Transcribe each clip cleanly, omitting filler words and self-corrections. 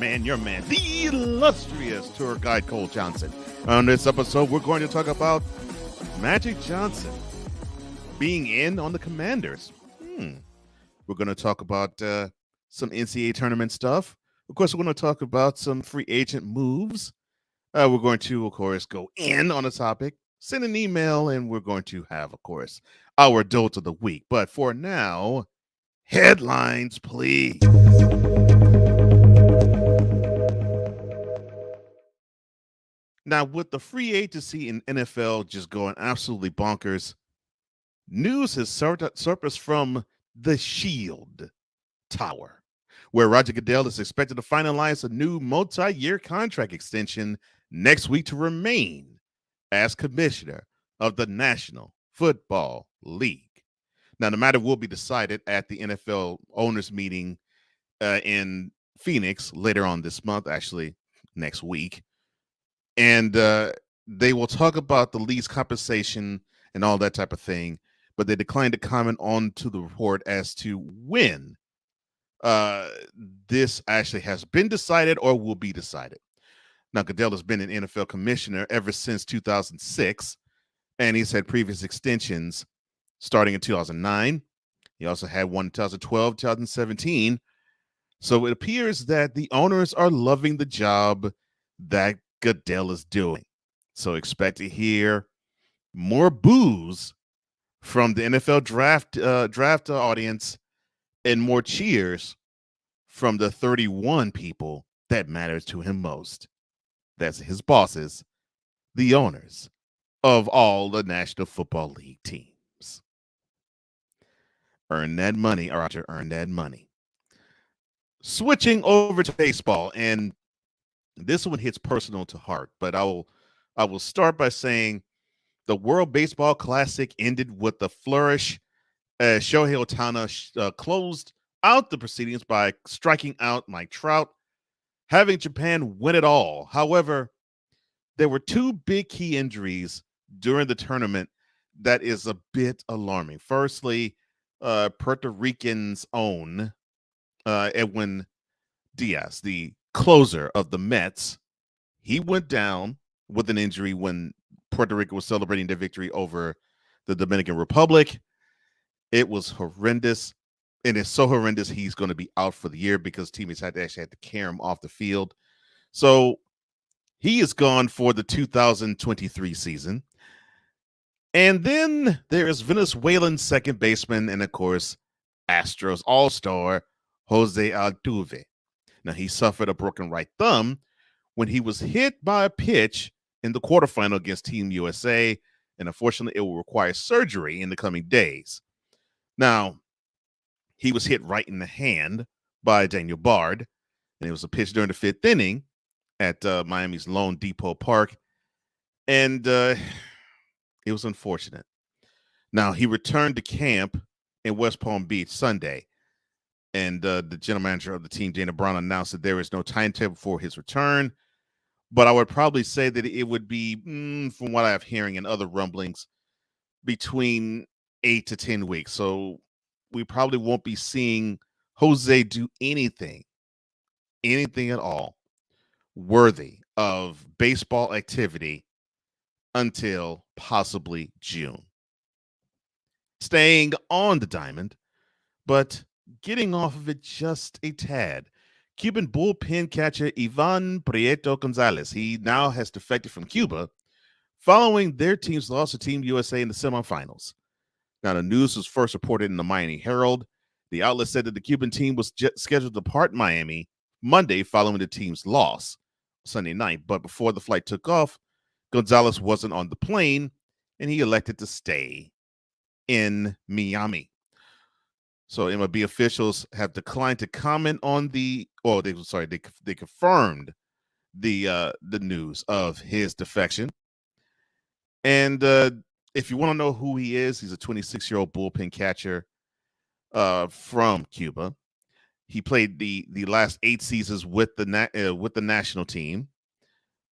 your man, the illustrious tour guide Cole Johnson. On this episode, we're going to talk about Magic Johnson being in on the Commanders. We're going to talk about some NCAA tournament stuff. Of course, we're going to talk about some free agent moves. We're going to, of course, go in on the topic, send an email, and we're going to have, of course, our DOLT of the week. But for now, headlines, please. Now, with the free agency in NFL just going absolutely bonkers, news has surfaced from the Shield Tower, where Roger Goodell is expected to finalize a new multi-year contract extension next week to remain as commissioner of the National Football League. Now, the matter will be decided at the NFL owners meeting in Phoenix later on this month, actually next week. And they will talk about the league's compensation and all that type of thing, but they declined to comment on to the report as to when this actually has been decided or will be decided. Now, Goodell has been an NFL commissioner ever since 2006, and he's had previous extensions starting in 2009. He also had one in 2012, 2017. So it appears that the owners are loving the job that Goodell is doing. So expect to hear more boos from the NFL draft audience and more cheers from the 31 people that matters to him most. That's his bosses, the owners of all the National Football League teams. Earn that money, Roger, earn that money. Switching over to baseball, and this one hits personal to heart, but I will start by saying the World Baseball Classic ended with a flourish. Shohei Ohtani closed out the proceedings by striking out Mike Trout, having Japan win it all. However, there were two big key injuries during the tournament that is a bit alarming. Firstly, Puerto Rican's own Edwin Diaz, the closer of the Mets, he went down with an injury when Puerto Rico was celebrating their victory over the Dominican Republic. It was horrendous, and it's so horrendous he's going to be out for the year because teammates had to carry him off the field. So he is gone for the 2023 season. And then there is Venezuelan second baseman and, of course, Astros all-star Jose Altuve. Now, he suffered a broken right thumb when he was hit by a pitch in the quarterfinal against Team USA, and unfortunately, it will require surgery in the coming days. Now, he was hit right in the hand by Daniel Bard, and it was a pitch during the fifth inning at Miami's Lone Depot Park, and it was unfortunate. Now, he returned to camp in West Palm Beach Sunday, and the general manager of the team, Dana Brown, announced that there is no timetable for his return. But I would probably say that it would be, from what I have hearing and other rumblings, between 8 to 10 weeks. So we probably won't be seeing Jose do anything at all worthy of baseball activity until possibly June. Staying on the diamond, but getting off of it just a tad. Cuban bullpen catcher Ivan Prieto Gonzalez, he now has defected from Cuba following their team's loss to Team USA in the semifinals. Now, the news was first reported in the Miami Herald. The outlet said that the Cuban team was scheduled to depart Miami Monday following the team's loss Sunday night. But before the flight took off, Gonzalez wasn't on the plane, and he elected to stay in Miami. So MLB officials have declined to comment on they confirmed the news of his defection. And if you want to know who he is, he's a 26-year-old bullpen catcher from Cuba. He played the last 8 seasons with the national team,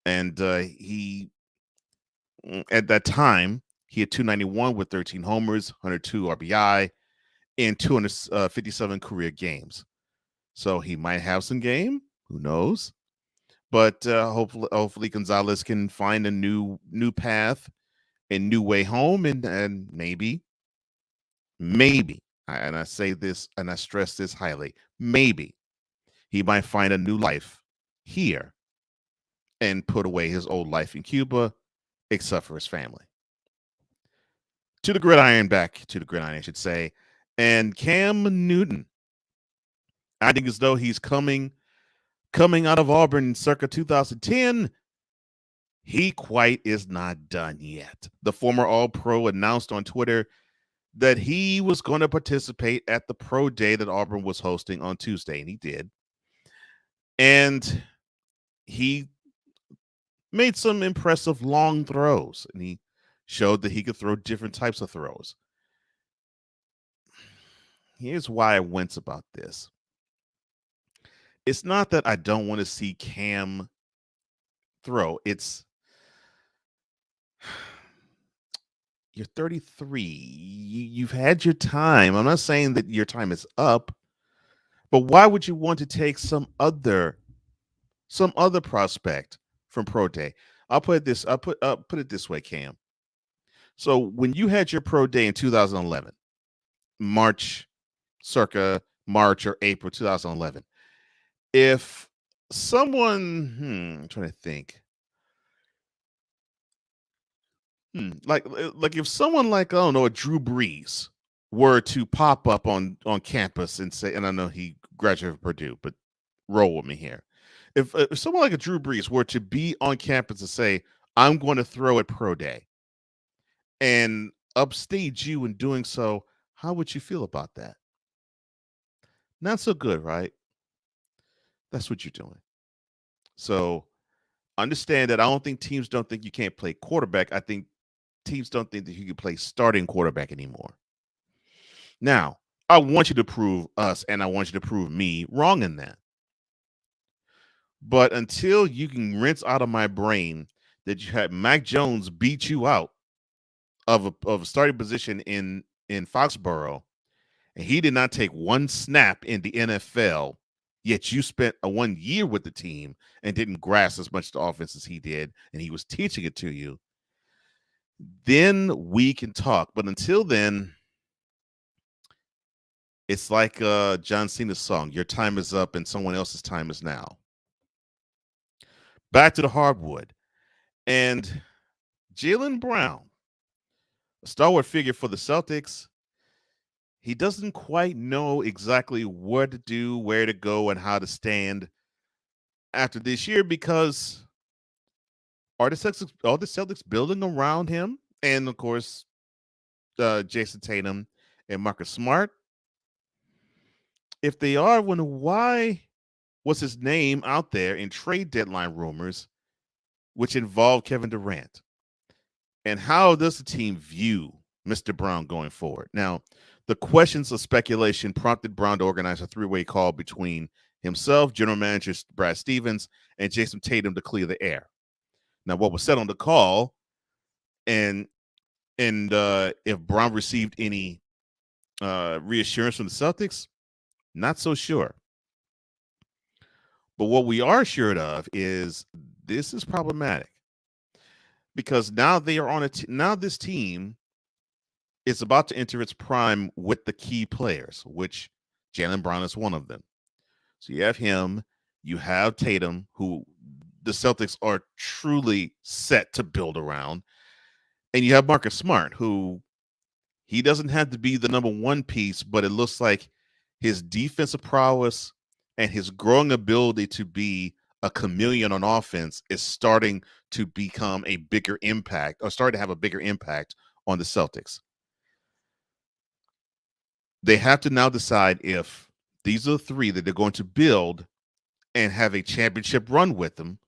and he at that time he had 291 with 13 homers, 102 RBI. In 257 career games. So he might have some game, Who knows? But hopefully Gonzalez can find a new path and new way home, and maybe, and I say this and I stress this highly, maybe he might find a new life here and put away his old life in Cuba, except for his family. To the gridiron, back to the gridiron, I should say. And Cam Newton, I think as though he's coming out of Auburn circa 2010. He quite is not done yet. The former All-Pro announced on Twitter that he was going to participate at the pro day that Auburn was hosting on Tuesday, and he did. And he made some impressive long throws, and he showed that he could throw different types of throws. Here's why I wince about this. It's not that I don't want to see Cam throw. It's you're 33. You've had your time. I'm not saying that your time is up, but why would you want to take some other prospect from pro day? I'll put it this way, Cam. So when you had your pro day in 2011, circa March or April 2011, if someone, I'm trying to think, like if someone like, I don't know, a Drew Brees were to pop up on campus and say, and I know he graduated from Purdue, but roll with me here. If someone like a Drew Brees were to be on campus and say, I'm going to throw at pro day, and upstage you in doing so, how would you feel about that? Not so good, right? That's what you're doing. So understand that I don't think teams don't think you can't play quarterback. I think teams don't think that you can play starting quarterback anymore. Now, I want you to prove us and I want you to prove me wrong in that. But until you can rinse out of my brain that you had Mac Jones beat you out of a starting position in Foxborough, and he did not take one snap in the NFL, yet you spent 1 year with the team and didn't grasp as much the offense as he did, and he was teaching it to you, then we can talk. But until then, it's like John Cena's song, your time is up and someone else's time is now. Back to the hardwood. And Jaylen Brown, a stalwart figure for the Celtics, he doesn't quite know exactly what to do, where to go, and how to stand after this year, because are the Celtics building around him? And of course, Jason Tatum and Marcus Smart. If they are, why was his name out there in trade deadline rumors, which involved Kevin Durant? And how does the team view Mr. Brown going forward? Now, the questions of speculation prompted Brown to organize a three-way call between himself, general manager Brad Stevens, and Jason Tatum to clear the air. Now, what was said on the call, and if Brown received any reassurance from the Celtics, not so sure. But what we are assured of is this is problematic, because now they are on now this team is about to enter its prime with the key players, which Jaylen Brown is one of them. So you have him, you have Tatum, who the Celtics are truly set to build around, and you have Marcus Smart, who he doesn't have to be the number one piece, but it looks like his defensive prowess and his growing ability to be a chameleon on offense is starting to become a bigger impact, or starting to have a bigger impact on the Celtics. They have to now decide if these are the three that they're going to build and have a championship run with them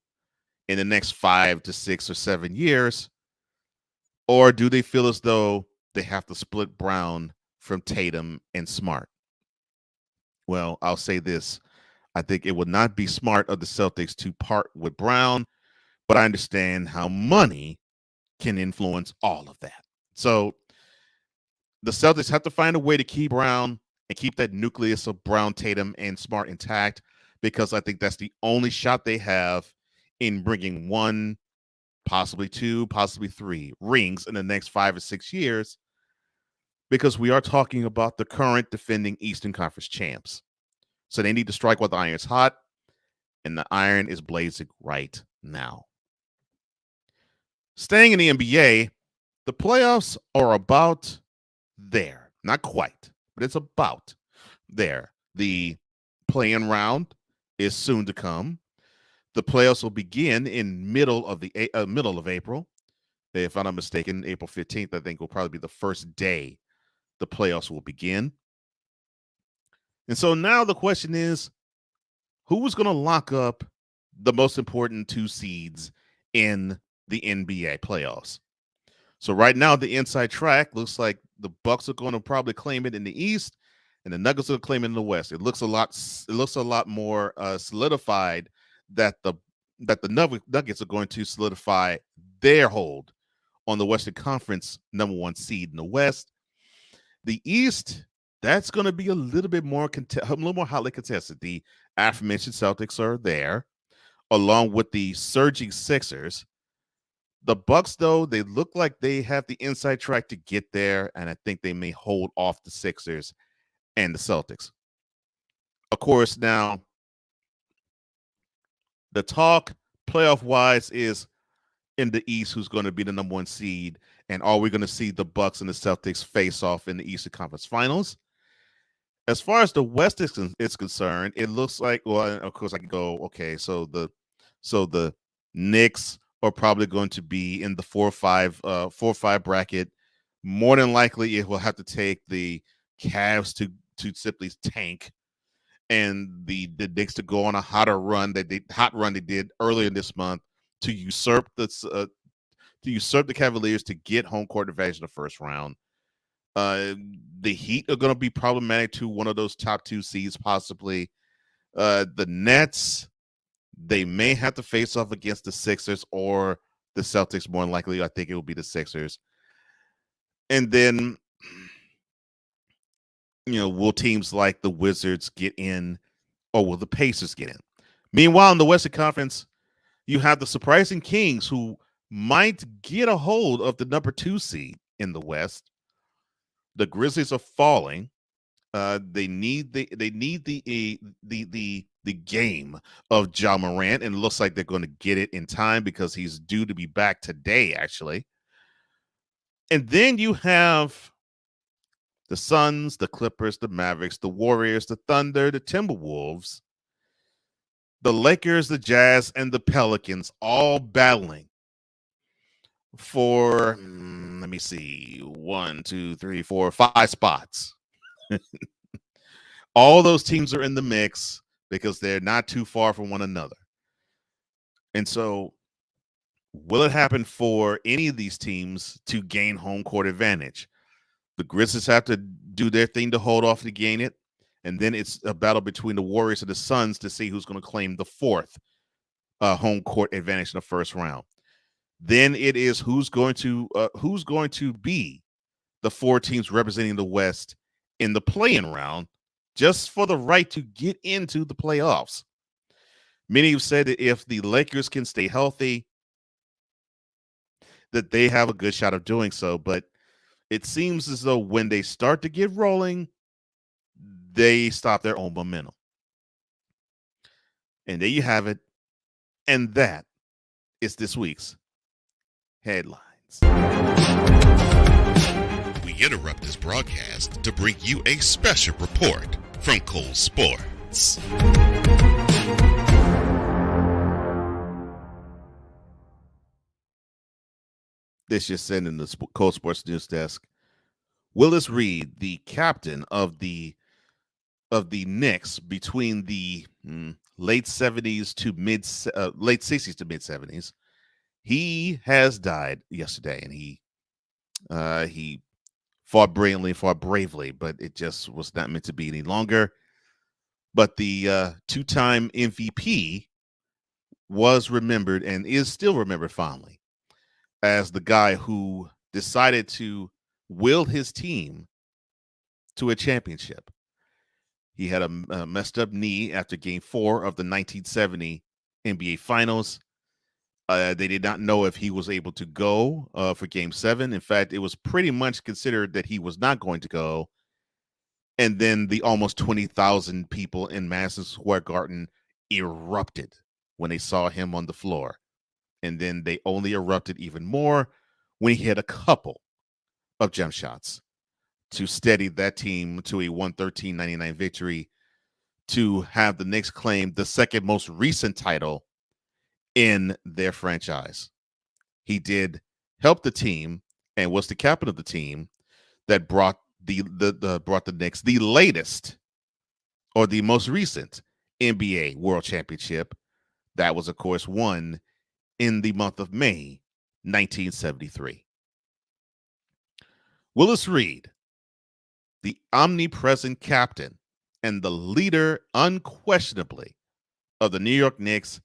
in the next 5 to 6 or 7 years, or do they feel as though they have to split Brown from Tatum and Smart? Well, I'll say this. I think it would not be smart of the Celtics to part with Brown, but I understand how money can influence all of that. So the Celtics have to find a way to keep Brown and keep that nucleus of Brown, Tatum, and Smart intact. because I think that's the only shot they have in bringing one, possibly two, possibly three rings in the next 5 or 6 years, because we are talking about the current defending Eastern Conference champs. So they need to strike while the iron's hot, and the iron is blazing right now. Staying in the NBA, the playoffs are about there. Not quite, but it's about there. The play-in round is soon to come. The playoffs will begin in middle of April. If I'm not mistaken, April 15th, I think, will probably be the first day the playoffs will begin. And so now the question is, who's going to lock up the most important 2 seeds in the NBA playoffs? So right now, the inside track looks like the Bucks are going to probably claim it in the East, and the Nuggets are claiming in the West. It looks a lot more solidified that the Nuggets are going to solidify their hold on the Western Conference number 1 seed in the West. The East, that's going to be a little more highly contested. The aforementioned Celtics are there, along with the surging Sixers. The Bucks, though, they look like they have the inside track to get there, and I think they may hold off the Sixers and the Celtics. Of course, now the talk playoff-wise is in the East, who's going to be the number 1 seed, and are we going to see the Bucks and the Celtics face off in the Eastern Conference Finals? As far as the West is concerned, it looks like, well, of course, I can go, okay, so the Knicks are probably going to be in the 4-5 bracket. More than likely, it will have to take the Cavs to simply tank, and the Knicks to go on a hot run they did earlier this month to usurp the Cavaliers to get home court advantage in the first round. The Heat are going to be problematic to one of those top 2 seeds, possibly. The Nets, they may have to face off against the Sixers or the Celtics. More than likely, I think it will be the Sixers. And then, will teams like the Wizards get in, or will the Pacers get in? Meanwhile, in the Western Conference, you have the surprising Kings, who might get a hold of the number 2 seed in the West. The Grizzlies are falling. They need the game of Ja Morant, and it looks like they're going to get it in time because he's due to be back today, actually. And then you have the Suns, the Clippers, the Mavericks, the Warriors, the Thunder, the Timberwolves, the Lakers, the Jazz, and the Pelicans all battling for, let me see, 1, 2, 3, 4, 5 spots. All those teams are in the mix because they're not too far from one another. And so, will it happen for any of these teams to gain home court advantage? The Grizzlies have to do their thing to hold off to gain it. And then it's a battle between the Warriors and the Suns to see who's going to claim the 4th home court advantage in the first round. Then it is who's going to be the 4 teams representing the West in the play-in round, just for the right to get into the playoffs. Many have said that if the Lakers can stay healthy, that they have a good shot of doing so. But it seems as though when they start to get rolling, they stop their own momentum. And there you have it. And that is this week's headlines. We interrupt this broadcast to bring you a special report from ColeSportz. This just sent in the ColeSportz news desk. Willis Reed, the captain of the Knicks between the late 60s to mid 70s, he has died yesterday, and he fought brilliantly, fought bravely, but it just was not meant to be any longer. But the 2-time MVP was remembered and is still remembered fondly as the guy who decided to will his team to a championship. He had a messed up knee after Game 4 of the 1970 NBA Finals. They did not know if he was able to go for Game 7. In fact, it was pretty much considered that he was not going to go. And then the almost 20,000 people in Madison Square Garden erupted when they saw him on the floor. And then they only erupted even more when he hit a couple of jump shots to steady that team to a 113-99 victory to have the Knicks claim the second most recent title in their franchise. He did help the team and was the captain of the team that brought the Knicks the latest or the most recent NBA World Championship. That was, of course, won in the month of May 1973. Willis Reed, the omnipresent captain and the leader unquestionably of the New York Knicks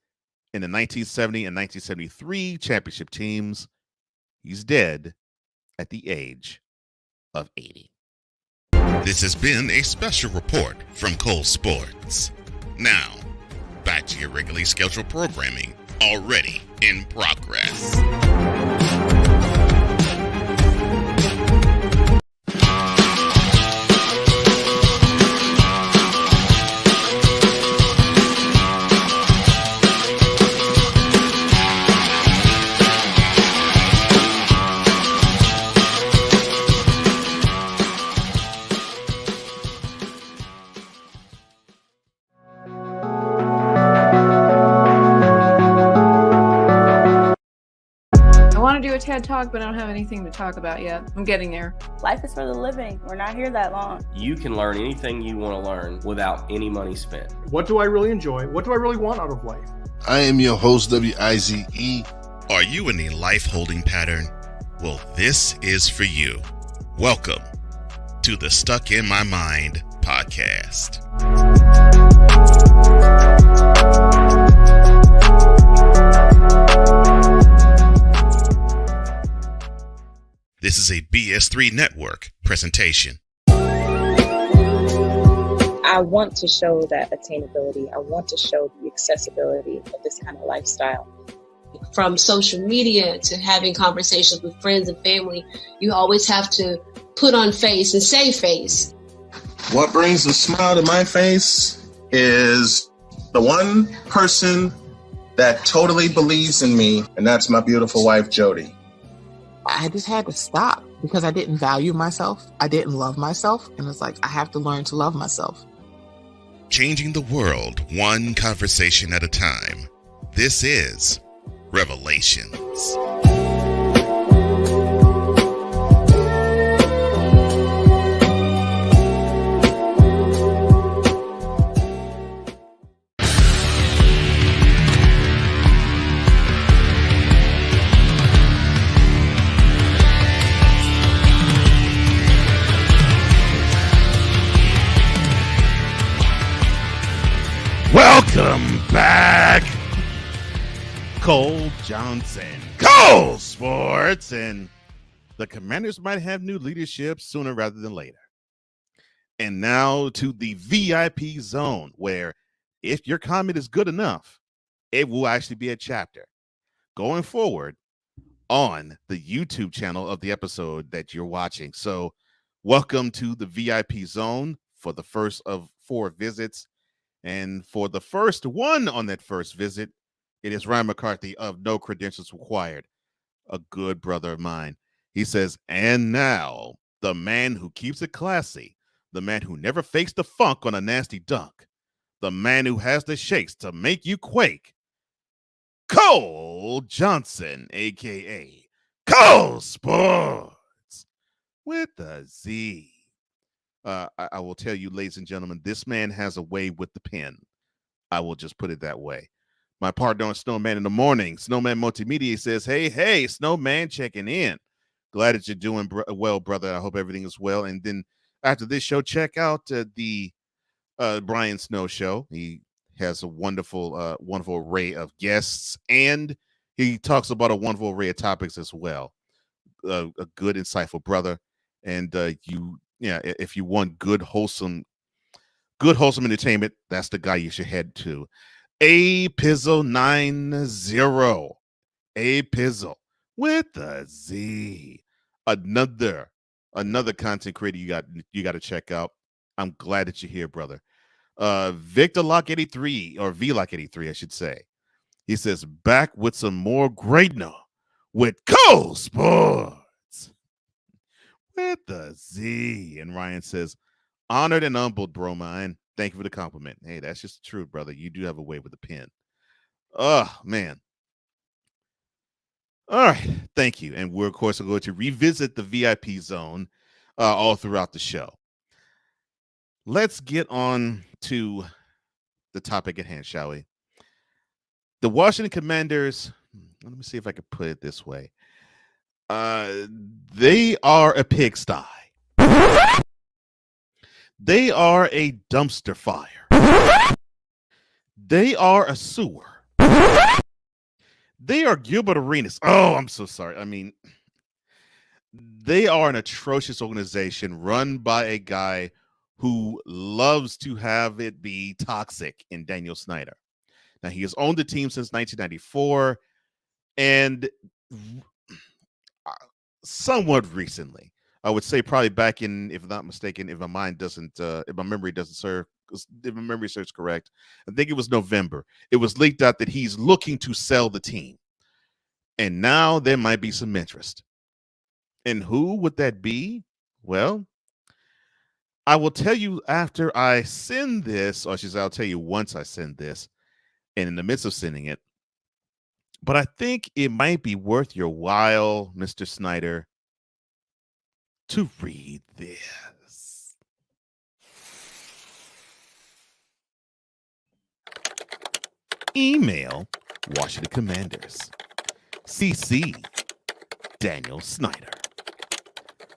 in the 1970 and 1973 championship teams, he's dead at the age of 80. This has been a special report from ColeSportz. Now, back to your regularly scheduled programming, already in progress. Do a TED Talk, but I don't have anything to talk about yet. I'm getting there. Life is for the living. We're not here that long. You can learn anything you want to learn without any money spent. What do I really enjoy? What do I really want out of life? I am your host, WIZE. Are you in a life holding pattern? Well, this is for you. Welcome to the Stuck in My Mind podcast. This is a BS3 Network presentation. I want to show that attainability. I want to show the accessibility of this kind of lifestyle. From social media to having conversations with friends and family, you always have to put on face and say face. What brings a smile to my face is the one person that totally believes in me, and that's my beautiful wife, Jody. I just had to stop because I didn't value myself. I didn't love myself. And it's like, I have to learn to love myself. Changing the world one conversation at a time. This is Revelations. Welcome back, Cole Johnson, ColeSportz, and the Commanders might have new leadership sooner rather than later. And now to the VIP zone, where if your comment is good enough, it will actually be a chapter going forward on the YouTube channel of the episode that you're watching. So welcome to the VIP zone for the first of 4 visits. And for the first one on that first visit, it is Ryan McCarthy of No Credentials Required, a good brother of mine. He says, and now, the man who keeps it classy, the man who never fakes the funk on a nasty dunk, the man who has the shakes to make you quake, Cole Johnson, a.k.a. ColeSportz, with a Z. I will tell you, ladies and gentlemen, this man has a way with the pen. I will just put it that way. My partner on Snowman in the Morning, Snowman Multimedia, says, hey, Snowman checking in. Glad that you're doing well, brother. I hope everything is well. And then after this show, check out the Brian Snow show. He has a wonderful array of guests, and he talks about a wonderful array of topics as well. A good, insightful brother. And if you want good, wholesome good, wholesome entertainment. That's the guy you should head to. A Pizzle 90. A Pizzle with a Z. Another content creator you got to check out. I'm glad that you're here, brother. Victor Lock 83 or V Lock 83, I should say. He says, back with some more greatness with ColeSportz with the Z. And Ryan says, honored and humbled, bro mine. Thank you for the compliment. Hey, that's just the truth, brother. You do have a way with a pen. Oh, man. All right. Thank you. And we're, of course, going to revisit the VIP zone all throughout the show. Let's get on to the topic at hand, shall we? The Washington Commanders, let me see if I can put it this way. They are a pigsty. They are a dumpster fire. They are a sewer. They are Gilbert Arenas. Oh, I'm so sorry. I mean, they are an atrocious organization run by a guy who loves to have it be toxic in Daniel Snyder. Now, he has owned the team since 1994, and somewhat recently, I would say probably back in, if I'm not mistaken, if my mind doesn't, if my memory doesn't serve, if my memory serves correct, I think it was November. It was leaked out that he's looking to sell the team, and now there might be some interest. And who would that be? Well, I will tell you after I send this, or I'll tell you once I send this, and in the midst of sending it. But I think it might be worth your while, Mr. Snyder, to read this. Email Washington Commanders. CC Daniel Snyder.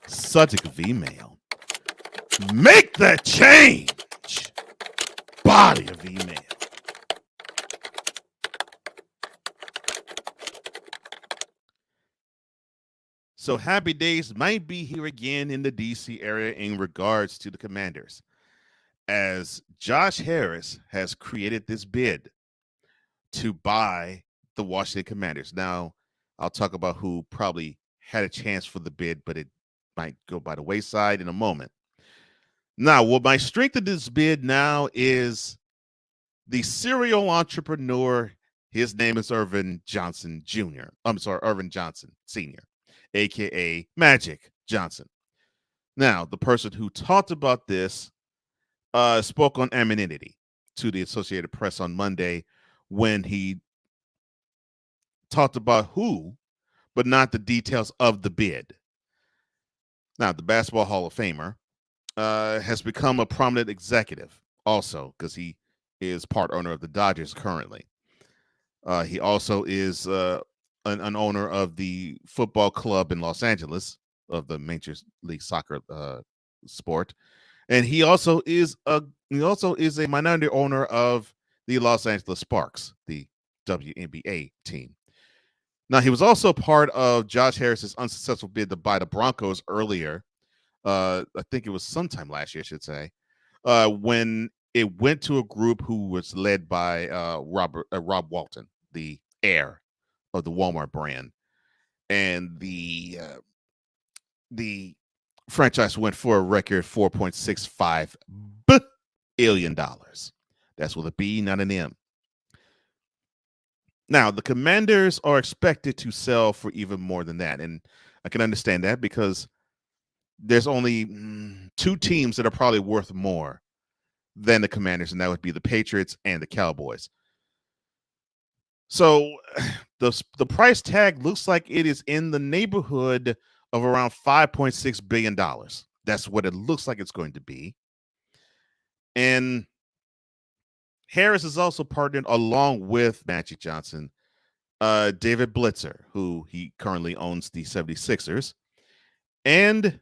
Subject of email. Make that change. Body of email. So happy days might be here again in the DC area in regards to the Commanders, as Josh Harris has created this bid to buy the Washington Commanders. Now, I'll talk about who probably had a chance for the bid, but it might go by the wayside in a moment. Now, what my strength of this bid now is the serial entrepreneur. His name is Irvin Johnson Jr. Irvin Johnson Sr., a.k.a. Magic Johnson. Now, the person who talked about this spoke on anonymity to the Associated Press on Monday when he talked about who, but not the details of the bid. Now, the Basketball Hall of Famer has become a prominent executive also because he is part owner of the Dodgers currently. He also is an owner of the football club in Los Angeles of the Major League Soccer sport, and he also is a minority owner of the Los Angeles Sparks, the WNBA team. Now, he was also part of Josh Harris's unsuccessful bid to buy the Broncos earlier. I think it was sometime last year, I should say, when it went to a group who was led by Rob Walton, the heir of the Walmart brand, and the franchise went for a record $4.65 billion. That's with a B, not an M. Now, the Commanders are expected to sell for even more than that, and I can understand that because there's only two teams that are probably worth more than the Commanders, and that would be the Patriots and the Cowboys. So the price tag looks like it is in the neighborhood of around $5.6 billion. That's what it looks like it's going to be. And Harris is also partnered along with Magic Johnson, David Blitzer, who he currently owns the 76ers. And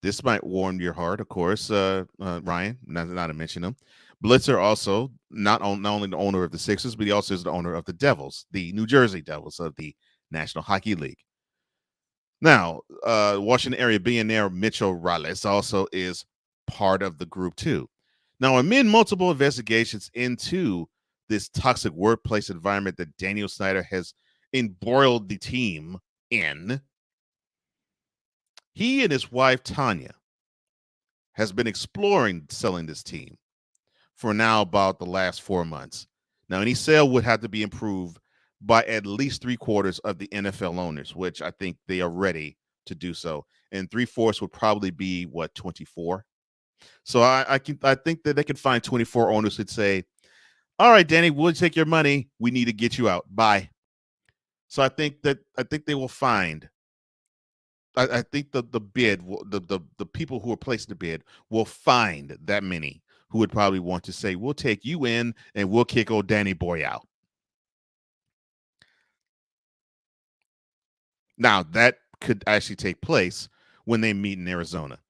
this might warm your heart, of course, Ryan, not to mention him. Blitzer also not only the owner of the Sixers, but he also is the owner of the Devils, the New Jersey Devils of the National Hockey League. Now, Washington area billionaire Mitchell Rales also is part of the group too. Now, amid multiple investigations into this toxic workplace environment that Daniel Snyder has embroiled the team in, he and his wife, Tanya, has been exploring selling this team for now about the last 4 months. Now, any sale would have to be improved by at least 3/4 of the NFL owners, which I think they are ready to do so. And 3/4 would probably be what, 24. So I think that they could find 24 owners who'd say, "All right, Danny, we'll take your money. We need to get you out. Bye." So I think they will find. I think the bid, the people who are placing the bid will find that many who would probably want to say, "We'll take you in and we'll kick old Danny Boy out." Now, that could actually take place when they meet in Arizona.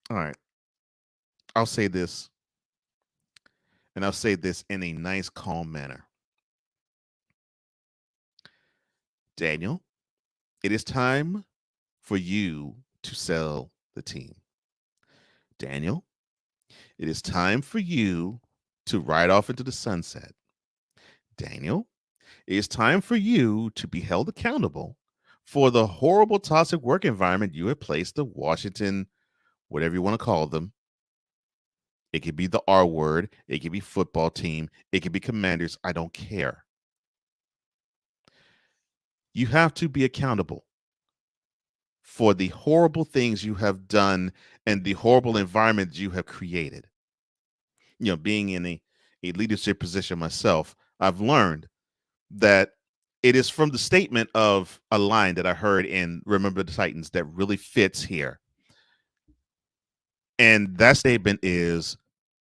All right. I'll say this, and I'll say this in a nice, calm manner. Daniel, it is time for you to sell the team. Daniel, it is time for you to ride off into the sunset. Daniel, it is time for you to be held accountable for the horrible toxic work environment you have placed the Washington, whatever you want to call them. It could be the R word. It could be football team. It could be Commanders. I don't care. You have to be accountable for the horrible things you have done and the horrible environment you have created. You know, being in a leadership position myself, I've learned that it is from the statement of a line that I heard in Remember the Titans that really fits here. And that statement is,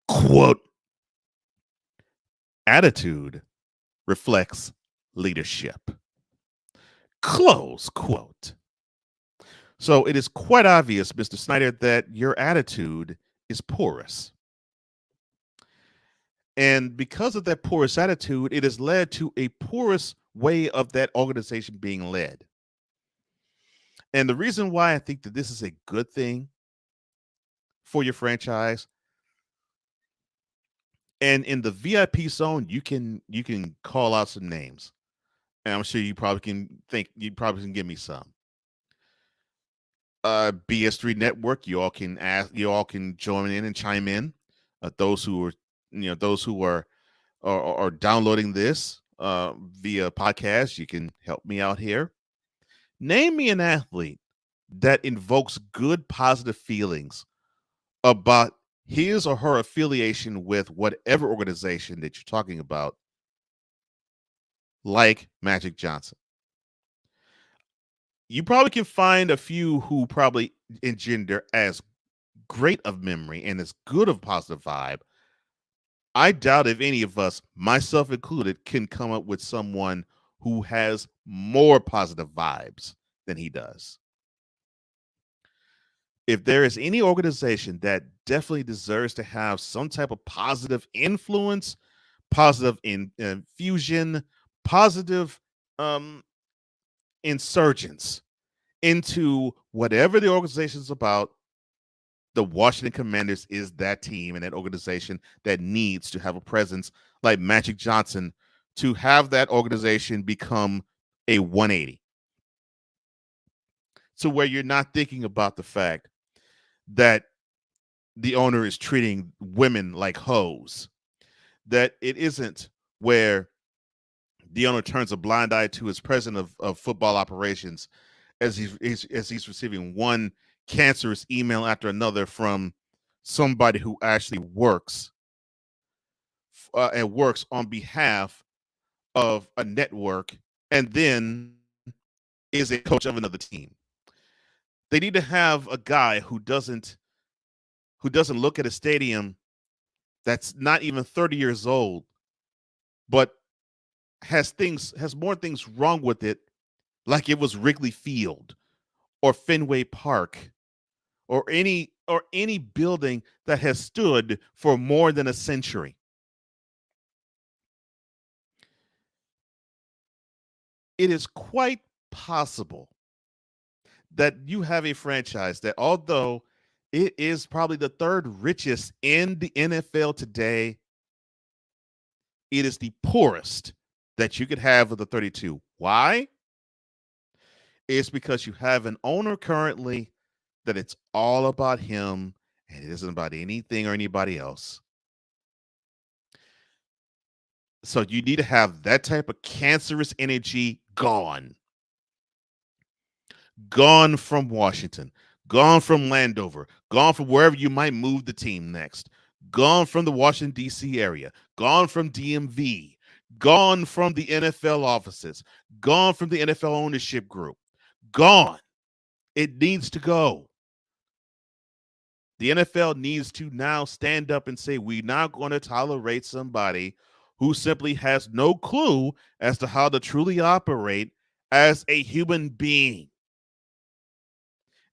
quote, "Attitude reflects leadership," close quote. So it is quite obvious, Mr. Snyder, that your attitude is porous. And because of that porous attitude, it has led to a porous way of that organization being led. And the reason why I think that this is a good thing for your franchise, and in the VIP zone, you can call out some names. And I'm sure you probably can give me some. BS3 Network, you all can join in and chime in. Those who are downloading this via podcast, you can help me out here. Name me an athlete that invokes good, positive feelings about his or her affiliation with whatever organization that you're talking about, like Magic Johnson. You probably can find a few who probably engender as great of memory and as good of positive vibe. I doubt if any of us, myself included, can come up with someone who has more positive vibes than he does. If there is any organization that definitely deserves to have some type of positive influence, positive infusion, positive insurgence into whatever the organization is about, the Washington Commanders is that team and that organization that needs to have a presence like Magic Johnson to have that organization become a 180. So where you're not thinking about the fact that the owner is treating women like hoes, that it isn't where the owner turns a blind eye to his president of football operations as he's receiving one cancerous email after another from somebody who actually works and works on behalf of a network and then is a coach of another team. They need to have a guy who doesn't look at a stadium that's not even 30 years old, but has more things wrong with it, like it was Wrigley Field or Fenway Park or any building that has stood for more than a century. It is quite possible that you have a franchise that, although it is probably the third richest in the NFL today, it is the poorest that you could have of the 32. Why? It's because you have an owner currently that it's all about him and it isn't about anything or anybody else. So you need to have that type of cancerous energy gone. Gone from Washington, gone from Landover, gone from wherever you might move the team next, gone from the Washington, D.C. area, gone from DMV, gone from the NFL offices, gone from the NFL ownership group, gone. It needs to go. The NFL needs to now stand up and say, we're not going to tolerate somebody who simply has no clue as to how to truly operate as a human being.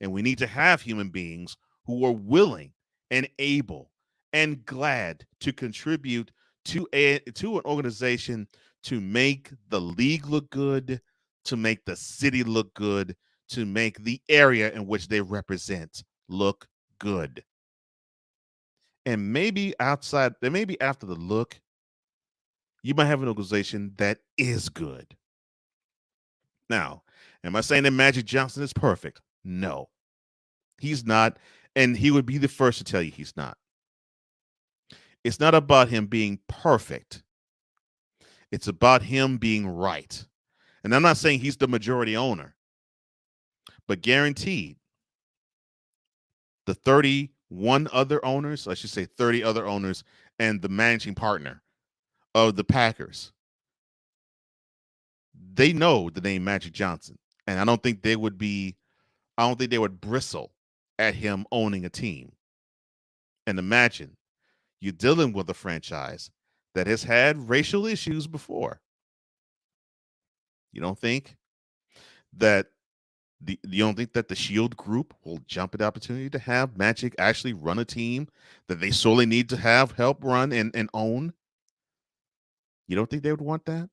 And we need to have human beings who are willing and able and glad to contribute to an organization to make the league look good, to make the city look good, to make the area in which they represent look good. And maybe after the look, you might have an organization that is good. Now, am I saying that Magic Johnson is perfect? No, he's not. And he would be the first to tell you he's not. It's not about him being perfect. It's about him being right. And I'm not saying he's the majority owner, but guaranteed the 31 other owners, I should say 30 other owners, and the managing partner of the Packers, they know the name Magic Johnson. And I don't think they would bristle at him owning a team. And imagine you're dealing with a franchise that has had racial issues before. You don't think that the Shield group will jump at the opportunity to have Magic actually run a team that they solely need to have help run and own? You don't think they would want that?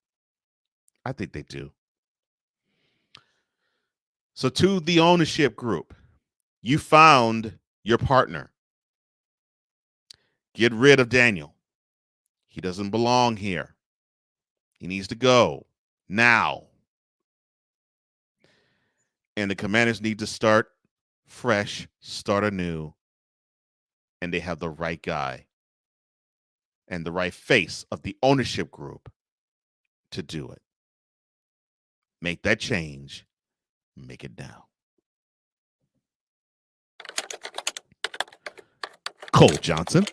I think they do. So to the ownership group, you found your partner. Get rid of Daniel. He doesn't belong here. He needs to go now. And the Commanders need to start fresh, start anew. And they have the right guy and the right face of the ownership group to do it. Make that change. Make it now. Cole Johnson,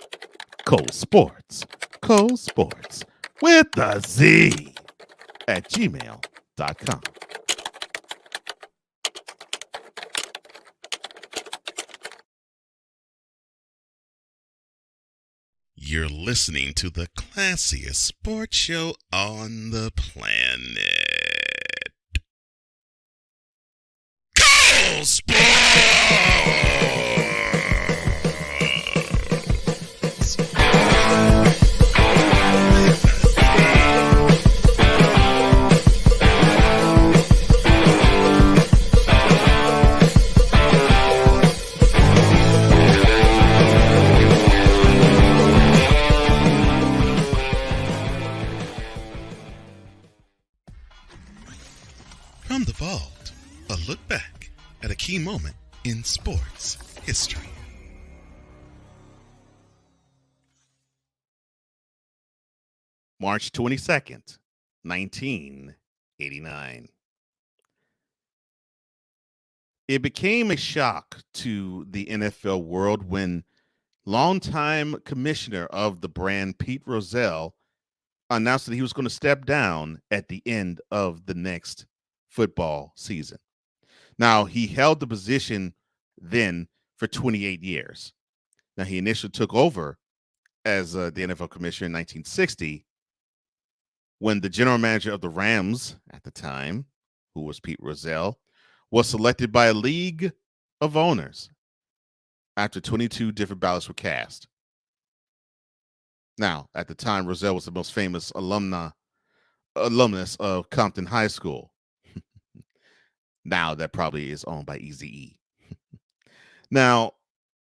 ColeSportz, ColeSportz with a Z at gmail.com. You're listening to the classiest sports show on the planet. ColeSportz! From the vault, a look back at a key moment in sports history. March 22nd, 1989. It became a shock to the NFL world when longtime commissioner of the brand, Pete Rozelle, announced that he was going to step down at the end of the next football season. Now, he held the position then for 28 years. Now, he initially took over as the NFL commissioner in 1960 when the general manager of the Rams at the time, who was Pete Rozelle, was selected by a league of owners after 22 different ballots were cast. Now, at the time, Rozelle was the most famous alumnus of Compton High School. Now that probably is owned by Eazy-E. Now,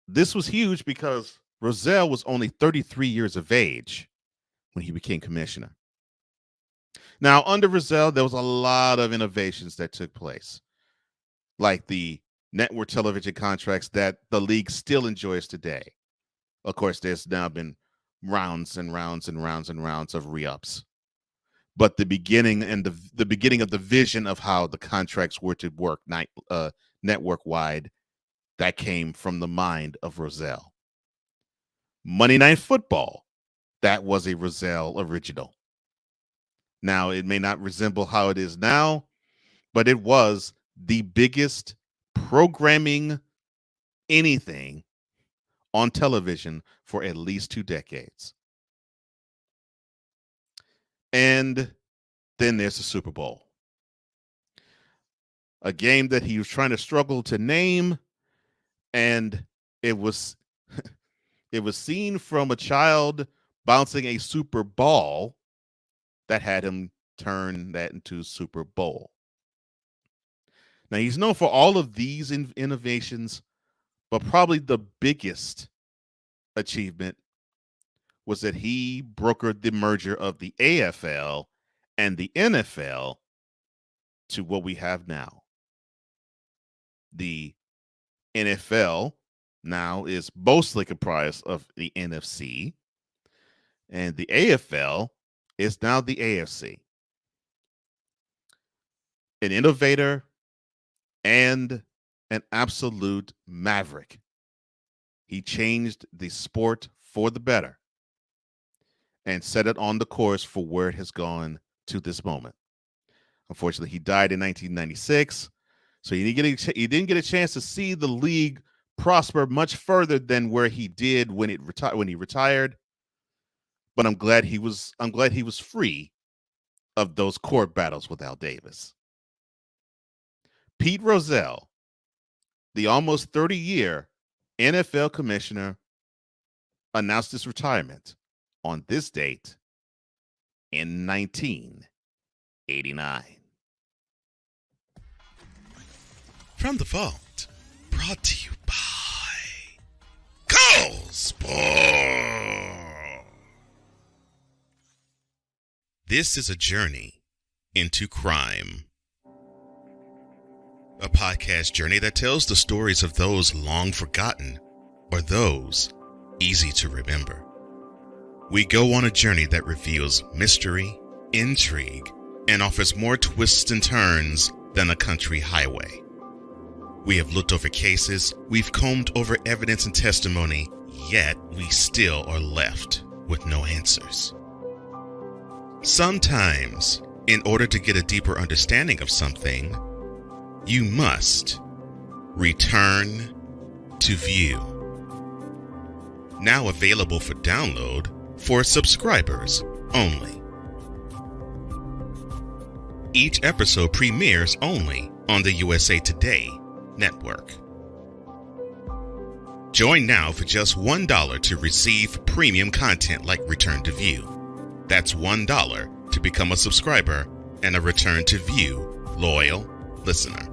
this was huge because Rozelle was only 33 years of age when he became commissioner. Now, under Rozelle, there was a lot of innovations that took place, like the network television contracts that the league still enjoys today. Of course, there's now been rounds and rounds and rounds and rounds of re-ups. But the beginning and the beginning of the vision of how the contracts were to work network-wide, that came from the mind of Rozelle. Monday Night Football, that was a Rozelle original. Now, it may not resemble how it is now, but it was the biggest programming anything on television for at least 2 decades. And then there's the Super Bowl, a game that he was trying to struggle to name, and it was seen from a child bouncing a Super Ball that had him turn that into Super Bowl. Now, he's known for all of these innovations, but probably the biggest achievement was that he brokered the merger of the AFL and the NFL to what we have now. The NFL now is mostly comprised of the NFC, and the AFL is now the AFC. An innovator and an absolute maverick. He changed the sport for the better and set it on the course for where it has gone to this moment. Unfortunately, he died in 1996, so he didn't get a chance to see the league prosper much further than where he did when he retired. But I'm glad he was free of those court battles with Al Davis. Pete Rozelle, the almost 30-year NFL commissioner, announced his retirement on this date in 1989. From the vault, brought to you by ColeSportz. This is a journey into crime. A podcast journey that tells the stories of those long forgotten or those easy to remember. We go on a journey that reveals mystery, intrigue, and offers more twists and turns than a country highway. We have looked over cases, we've combed over evidence and testimony, yet we still are left with no answers. Sometimes, in order to get a deeper understanding of something, you must return to view. Now available for download for subscribers only. Each episode premieres only on the USA Today network. Join now for just $1 to receive premium content like Return to View. That's $1 to become a subscriber and a Return to View loyal listener.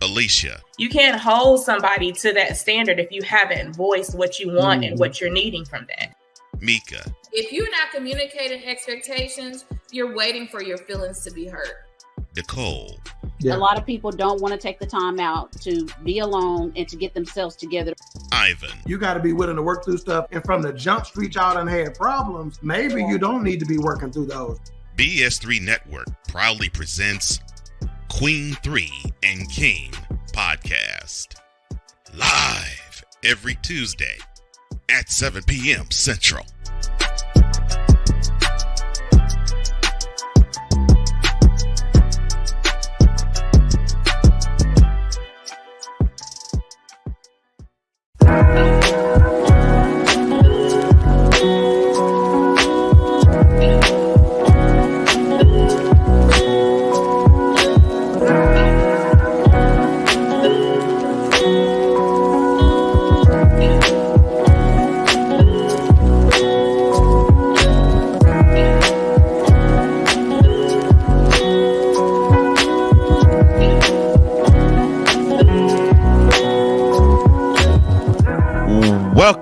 Alicia. You can't hold somebody to that standard if you haven't voiced what you want and what you're needing from that. Mika. If you're not communicating expectations, you're waiting for your feelings to be hurt. Nicole. Yeah. A lot of people don't want to take the time out to be alone and to get themselves together. Ivan. You got to be willing to work through stuff. And from the jump street y'all done had problems, maybe you don't need to be working through those. BS3 Network proudly presents Queen 3 and King podcast. Live every Tuesday at 7 p.m. Central.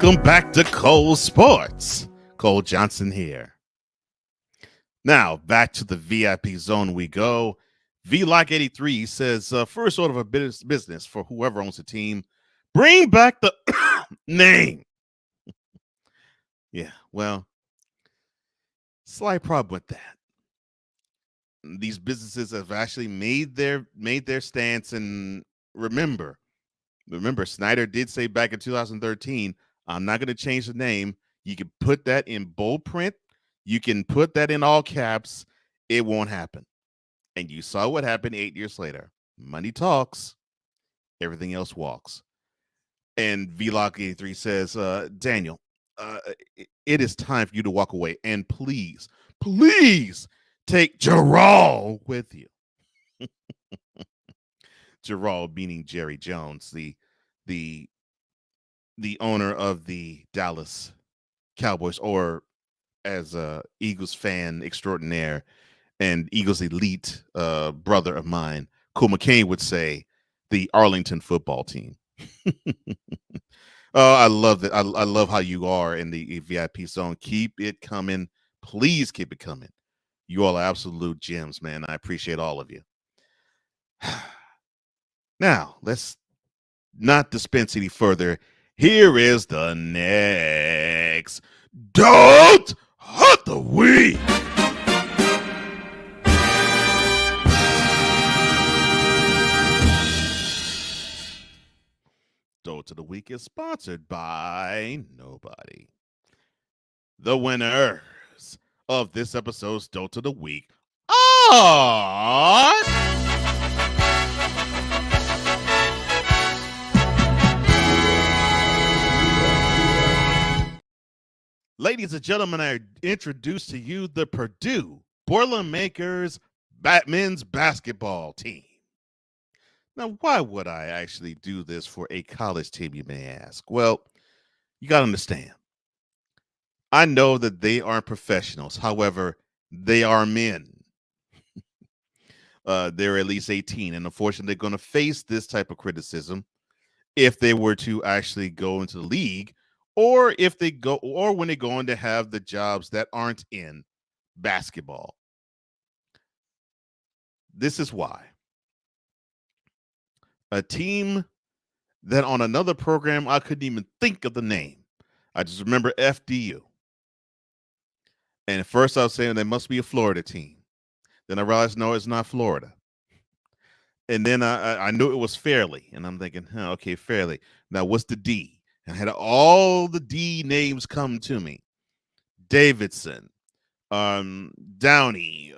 Welcome back to Cole Sports. Cole Johnson here. Now, back to the VIP zone we go. VLock83 says, first order of business for whoever owns the team, bring back the name. Yeah, well, slight problem with that. These businesses have actually made their stance, and remember, Snyder did say back in 2013, I'm not going to change the name. You can put that in bold print. You can put that in all caps. It won't happen. And you saw what happened 8 years later. Money talks. Everything else walks. And VLock83 says, Daniel, it is time for you to walk away. And please take Gerald with you. Gerald meaning Jerry Jones, the owner of the Dallas Cowboys, or as a Eagles fan extraordinaire and Eagles elite brother of mine, Cool McCain would say, the Arlington football team. Oh, I love that. I love how you are in the VIP zone. Keep it coming. Please keep it coming. You all are absolute gems, man. I appreciate all of you. Now, let's not dispense any further. Here is the next DOLT of the week. DOLT of the week is sponsored by nobody. The winners of this episode's DOLT of the week are... Ladies and gentlemen, I introduce to you the Purdue Boilermakers men's basketball team. Now, why would I actually do this for a college team, you may ask? Well, you got to understand. I know that they aren't professionals. However, they are men. They're at least 18, and unfortunately, they're going to face this type of criticism if they were to actually go into the league, or if they go, or when they're going to have the jobs that aren't in basketball. This is why. A team that on another program, I couldn't even think of the name. I just remember FDU. And at first I was saying they must be a Florida team. Then I realized, no, it's not Florida. And then I knew it was Fairleigh. And I'm thinking, okay, Fairleigh. Now, what's the D? And I had all the D names come to me. Davidson, Downey,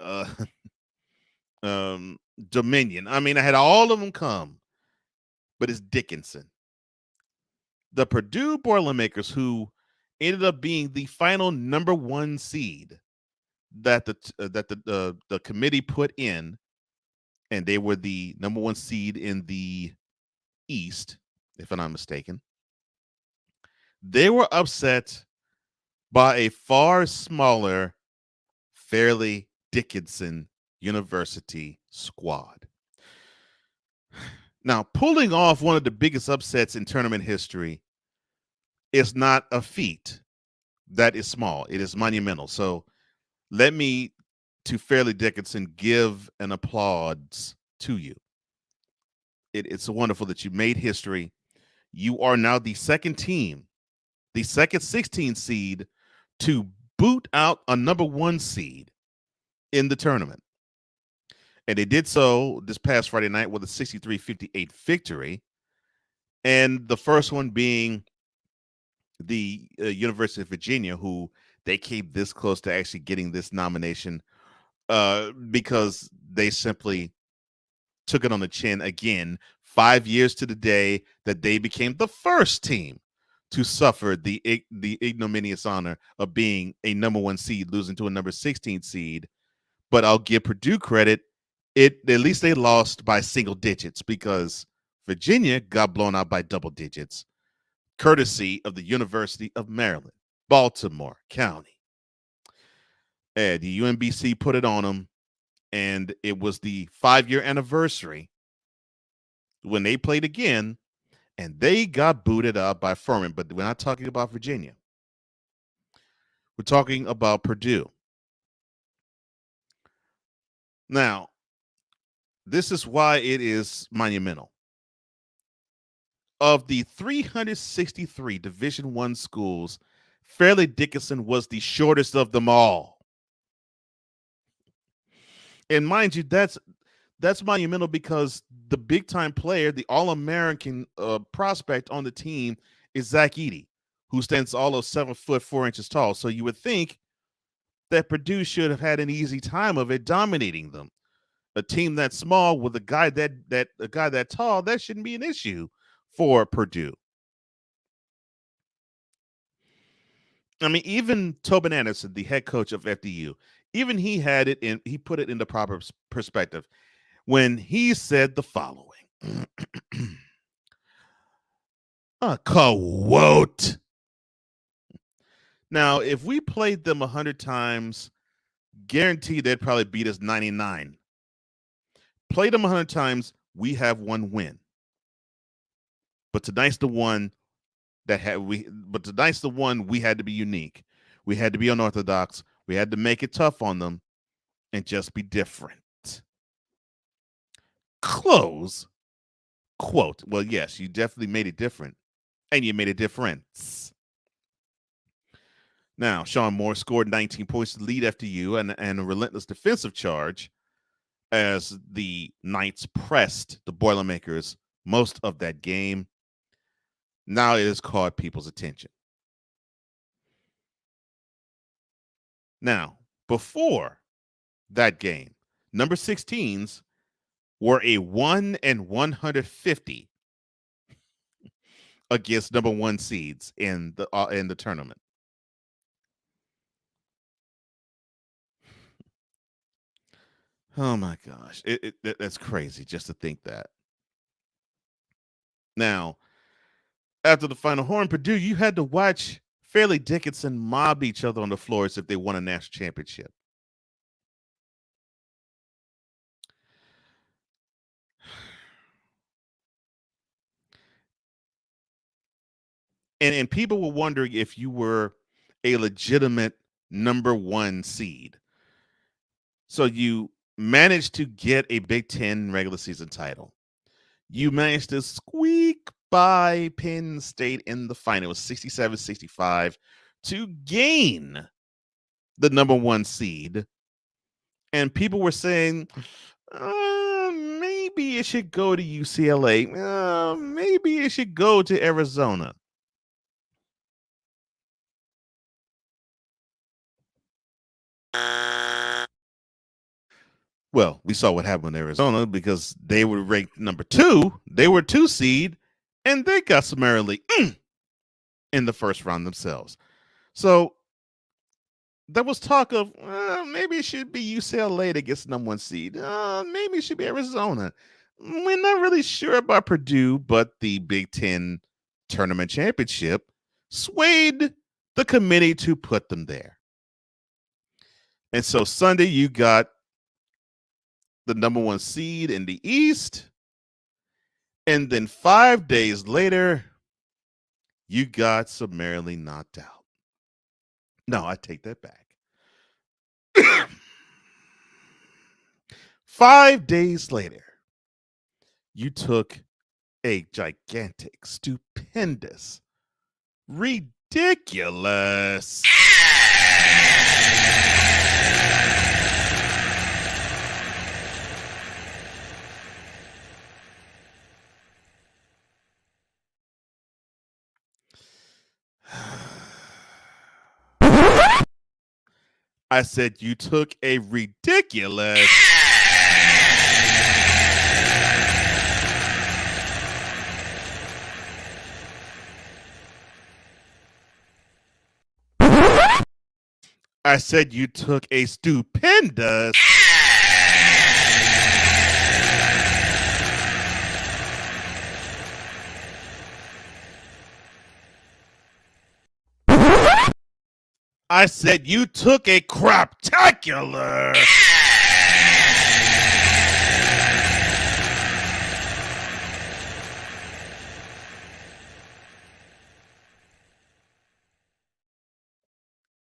Dominion. I mean, I had all of them come. But it's Dickinson. The Purdue Boilermakers, who ended up being the final number one seed that the committee put in, and they were the number one seed in the East, if I'm not mistaken. They were upset by a far smaller Fairleigh Dickinson University squad. Now, pulling off one of the biggest upsets in tournament history is not a feat that is small. It is monumental. So let me, to Fairleigh Dickinson, give an applause to you. It's wonderful that you made history. You are now the second team, the second 16 seed to boot out a number one seed in the tournament. And they did so this past Friday night with a 63-58 victory. And the first one being the University of Virginia, who they came this close to actually getting this nomination because they simply took it on the chin again, 5 years to the day that they became the first team to suffer the ignominious honor of being a number one seed, losing to a number 16 seed. But I'll give Purdue credit. At least they lost by single digits, because Virginia got blown out by double digits, courtesy of the University of Maryland, Baltimore County. And the UMBC put it on them, and it was the 5-year anniversary when they played again, and they got booted out by Furman. But we're not talking about Virginia. We're talking about Purdue. Now, this is why it is monumental. Of the 363 Division I schools, Fairleigh Dickinson was the shortest of them all. And mind you, that's monumental because the big-time player, the All-American prospect on the team is Zach Edey, who stands all of 7 foot 4 inches tall. So you would think that Purdue should have had an easy time of it, dominating them. A team that small with a guy that tall, that shouldn't be an issue for Purdue. I mean, even Tobin Anderson, the head coach of FDU, even he had it in, he put it in the proper perspective when he said the following. A quote. Now, if we played them 100 times, guaranteed they'd probably beat us 99. Played them 100 times, we have one win. But tonight's the one we had to be unique. We had to be unorthodox. We had to make it tough on them and just be different. Close quote. Well, yes, you definitely made it different, and you made a difference. Now, Sean Moore scored 19 points to lead FDU and a relentless defensive charge as the Knights pressed the Boilermakers most of that game. Now it has caught people's attention. Now, before that game, number 16s were a 1-150 against number 1 seeds in the tournament. Oh my gosh, that's crazy just to think that. Now, after the Final Horn, Purdue, you had to watch Fairleigh Dickinson mob each other on the floors if they won a national championship. And people were wondering if you were a legitimate number 1 seed. So you managed to get a Big Ten regular season title. You managed to squeak by Penn State in the final, 67-65, to gain the number 1 seed. And people were saying, maybe it should go to UCLA. Maybe it should go to Arizona. Well, we saw what happened in Arizona because they were ranked number 2. They were 2 seed, and they got summarily in the first round themselves. So there was talk of maybe it should be UCLA that gets the number 1 seed. Maybe it should be Arizona. We're not really sure about Purdue, but the Big Ten tournament championship swayed the committee to put them there. And so Sunday, you got the number 1 seed in the East. And then 5 days later, you got summarily knocked out. No, I take that back. 5 days later, you took a gigantic, stupendous, ridiculous I said you took a ridiculous I said you took a stupendous I said you took a craptacular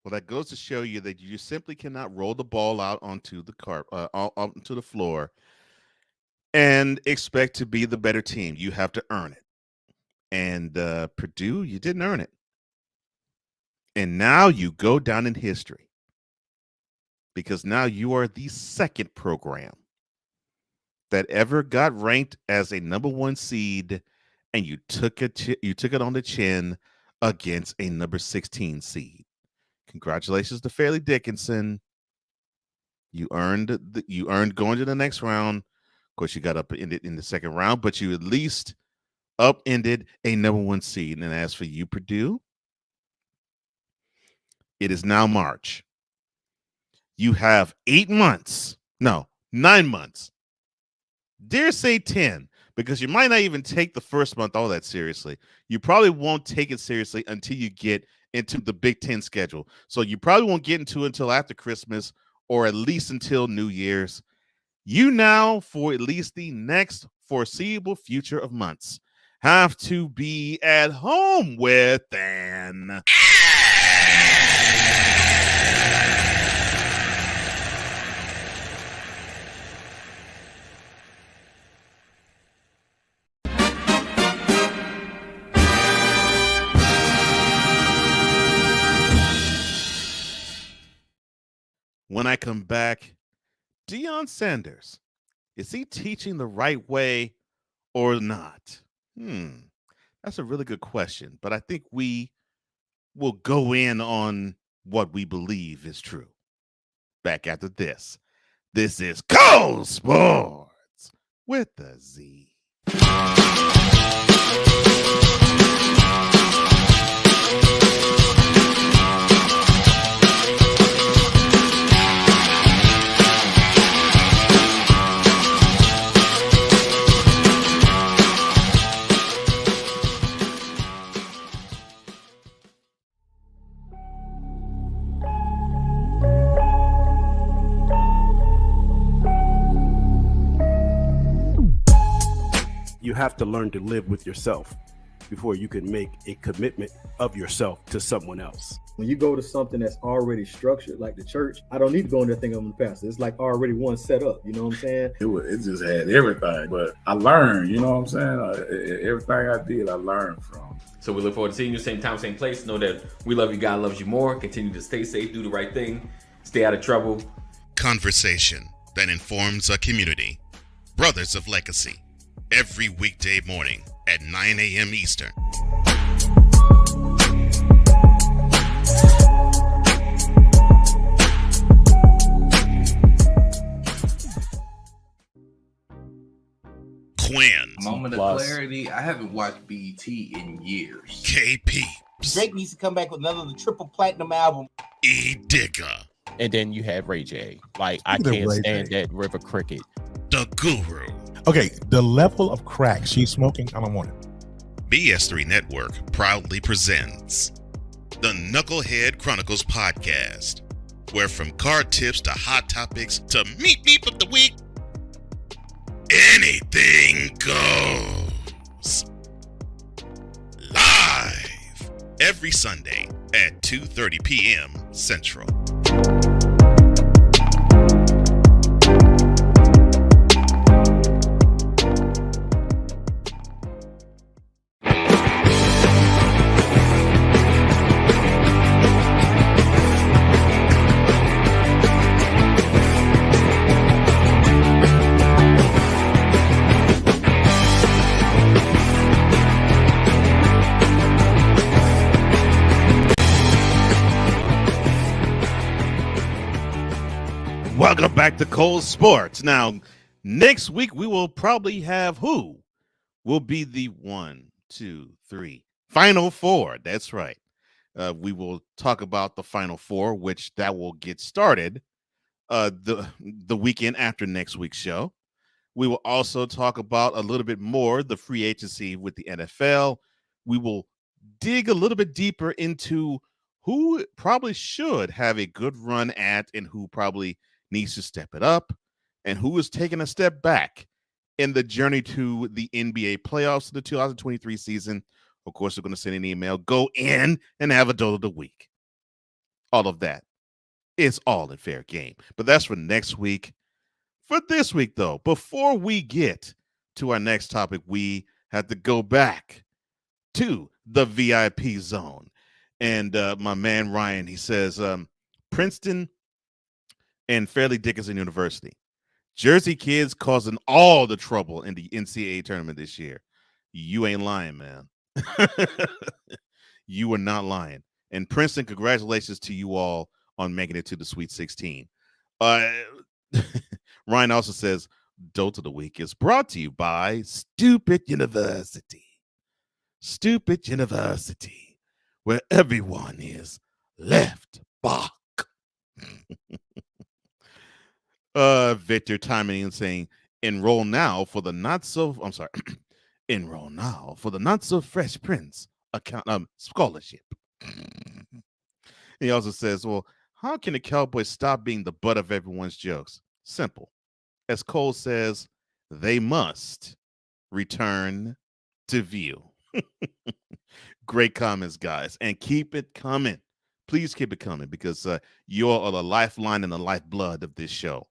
Well, that goes to show you that you simply cannot roll the ball out onto onto the floor and expect to be the better team. You have to earn it. And Purdue, you didn't earn it. And now you go down in history because now you are the second program that ever got ranked as a number 1 seed, and you took it on the chin against a number 16 seed. Congratulations to Fairleigh Dickinson. You earned going to the next round. Of course, you got upended in the second round, but you at least upended a number 1 seed. And as for you, Purdue, it is now March. You have 9 months. Dare say 10, because you might not even take the first month all that seriously. You probably won't take it seriously until you get into the Big Ten schedule. So you probably won't get into it until after Christmas or at least until New Year's. You now, for at least the next foreseeable future of months, have to be at home with an When I come back, Deion Sanders, is he teaching the right way or not? That's a really good question, but I think we will go in on what we believe is true. Back after this. This is ColeSportz with the Z. You have to learn to live with yourself before you can make a commitment of yourself to someone else. When you go to something that's already structured, like the church, I don't need to go in there thinking I'm the pastor. It's like already one set up, you know what I'm saying? It just had everything, but I learned, you know what I'm saying? Everything I did, I learned from. So we look forward to seeing you same time, same place. Know that we love you, God loves you more. Continue to stay safe, do the right thing, stay out of trouble. Conversation that informs a community. Brothers of Legacy. Every weekday morning at 9 a.m. Eastern. Quinn. Moment of clarity. I haven't watched BET in years. KP. Drake needs to come back with another triple platinum album. E Digger. And then you have Ray J. Like, I can't stand that River Cricket. The Guru. Okay, the level of crack she's smoking, I don't want it. BS3 Network proudly presents the Knucklehead Chronicles podcast, where from card tips to hot topics to meet of the week, anything goes. Live every Sunday at 2:30 p.m. Central. Welcome back to ColeSportz. Now, next week we will probably have who will be the 1, 2, 3 Final Four. That's right. We will talk about the Final Four, which that will get started the weekend after next week's show. We will also talk about a little bit more the free agency with the NFL. We will dig a little bit deeper into who probably should have a good run at and who probably needs to step it up, and who is taking a step back in the journey to the NBA playoffs of the 2023 season. Of course, we're going to send an email, go in and have a dote of the week. all of that. It's all in fair game. But that's for next week. For this week, though, before we get to our next topic, we have to go back to the VIP zone. And my man Ryan, he says, Princeton and Fairleigh Dickinson University. Jersey kids causing all the trouble in the NCAA tournament this year. You ain't lying, man. You are not lying. And Princeton, congratulations to you all on making it to the Sweet 16. Ryan also says, Dolt of the Week is brought to you by Stupid University. Stupid University, where everyone is left back. Victor timing and saying, enroll now for the not so fresh Prince account scholarship. He also says, well, how can the Cowboys stop being the butt of everyone's jokes? Simple. As Cole says, they must return to view. Great comments, guys, and keep it coming. Please keep it coming, because you all are the lifeline and the lifeblood of this show.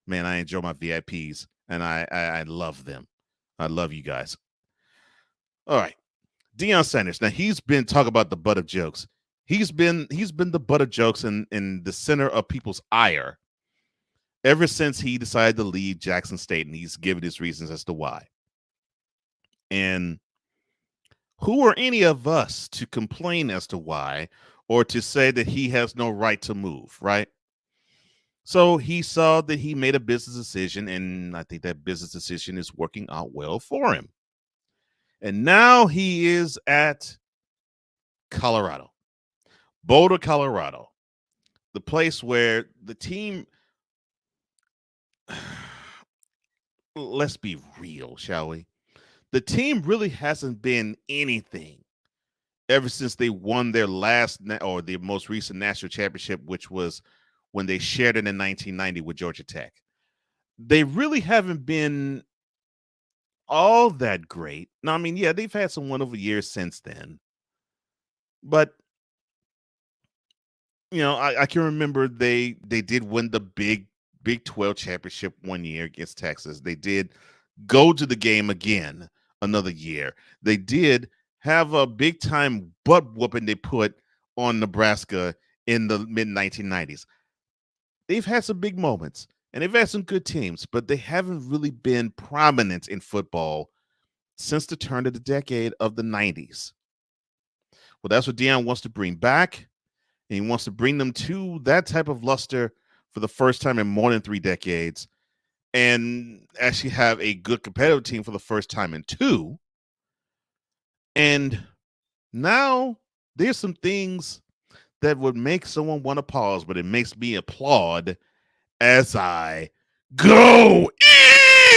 Man, I enjoy my VIPs, and I love them. I love you guys. All right, Deion Sanders. Now, he's been talking about the butt of jokes. He's been the butt of jokes in the center of people's ire ever since he decided to leave Jackson State, and he's given his reasons as to why. And who are any of us to complain as to why, or to say that he has no right to move, right? So he saw that he made a business decision, and I think that business decision is working out well for him. And now he is at Colorado, Boulder, Colorado, the place where the team, let's be real, shall we? The team really hasn't been anything ever since they won their their most recent national championship, which was when they shared it in 1990 with Georgia Tech. They really haven't been all that great. Now, I mean, yeah, they've had some wonderful years since then. But, you know, I can remember they did win the Big 12 championship one year against Texas. They did go to the game again another year. They did have a big-time butt whooping they put on Nebraska in the mid-1990s. They've had some big moments, and they've had some good teams, but they haven't really been prominent in football since the turn of the decade of the 90s. Well, that's what Deion wants to bring back, and he wants to bring them to that type of luster for the first time in more than 3 decades, and actually have a good competitive team for the first time in 2. And now there's some things that would make someone want to pause, but it makes me applaud as I go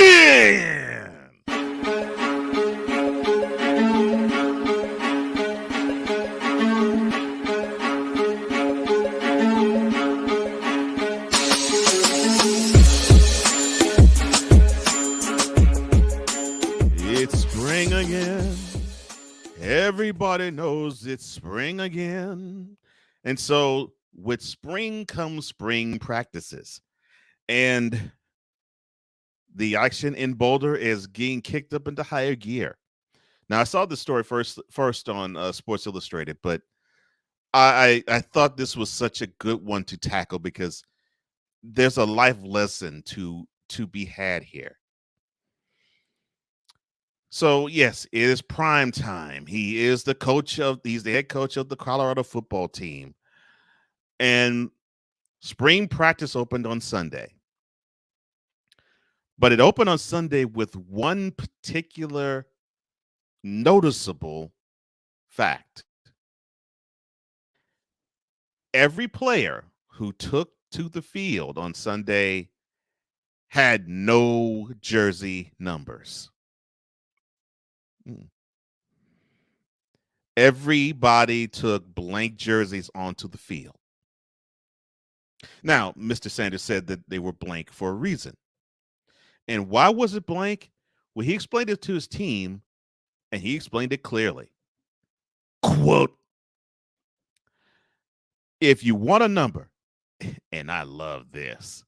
in. It's spring again. Everybody knows it's spring again. And so with spring comes spring practices. And the action in Boulder is getting kicked up into higher gear. Now, I saw this story first on Sports Illustrated, but I thought this was such a good one to tackle because there's a life lesson to be had here. So, yes, it is prime time. He's the head coach of the Colorado football team. And spring practice opened on Sunday. But it opened on Sunday with one particular noticeable fact. Every player who took to the field on Sunday had no jersey numbers. Everybody took blank jerseys onto the field. Now, Mr. Sanders said that they were blank for a reason. And why was it blank? Well, he explained it to his team, and he explained it clearly. Quote, If you want a number, and I love this,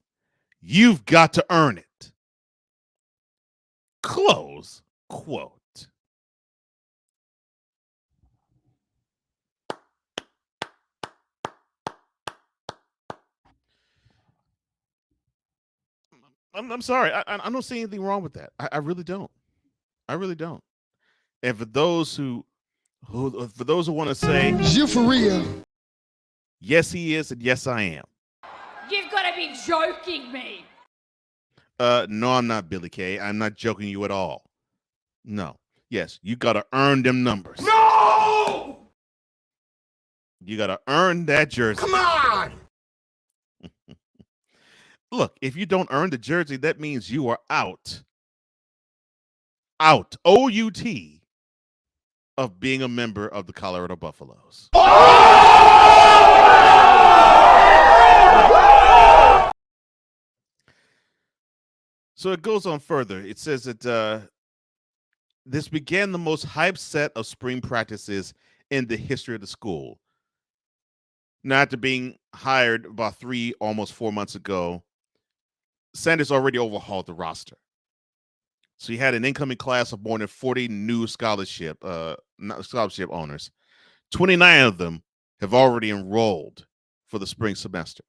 you've got to earn it. Close quote. I'm sorry. I don't see anything wrong with that. I really don't. I really don't. And for those who want to say, you for real? Yes, he is, and yes, I am. You've got to be joking me. No, I'm not, Billy Kay. I'm not joking you at all. No. Yes, you got to earn them numbers. No! You got to earn that jersey. Come on! Look, if you don't earn the jersey, that means you are out. Out. O-U-T. Of being a member of the Colorado Buffaloes. So it goes on further. It says that this began the most hyped set of spring practices in the history of the school. Now, after being hired about 3, almost 4 months ago, Sanders already overhauled the roster. So he had an incoming class of more than 40 new scholarship owners. 29 of them have already enrolled for the spring semester.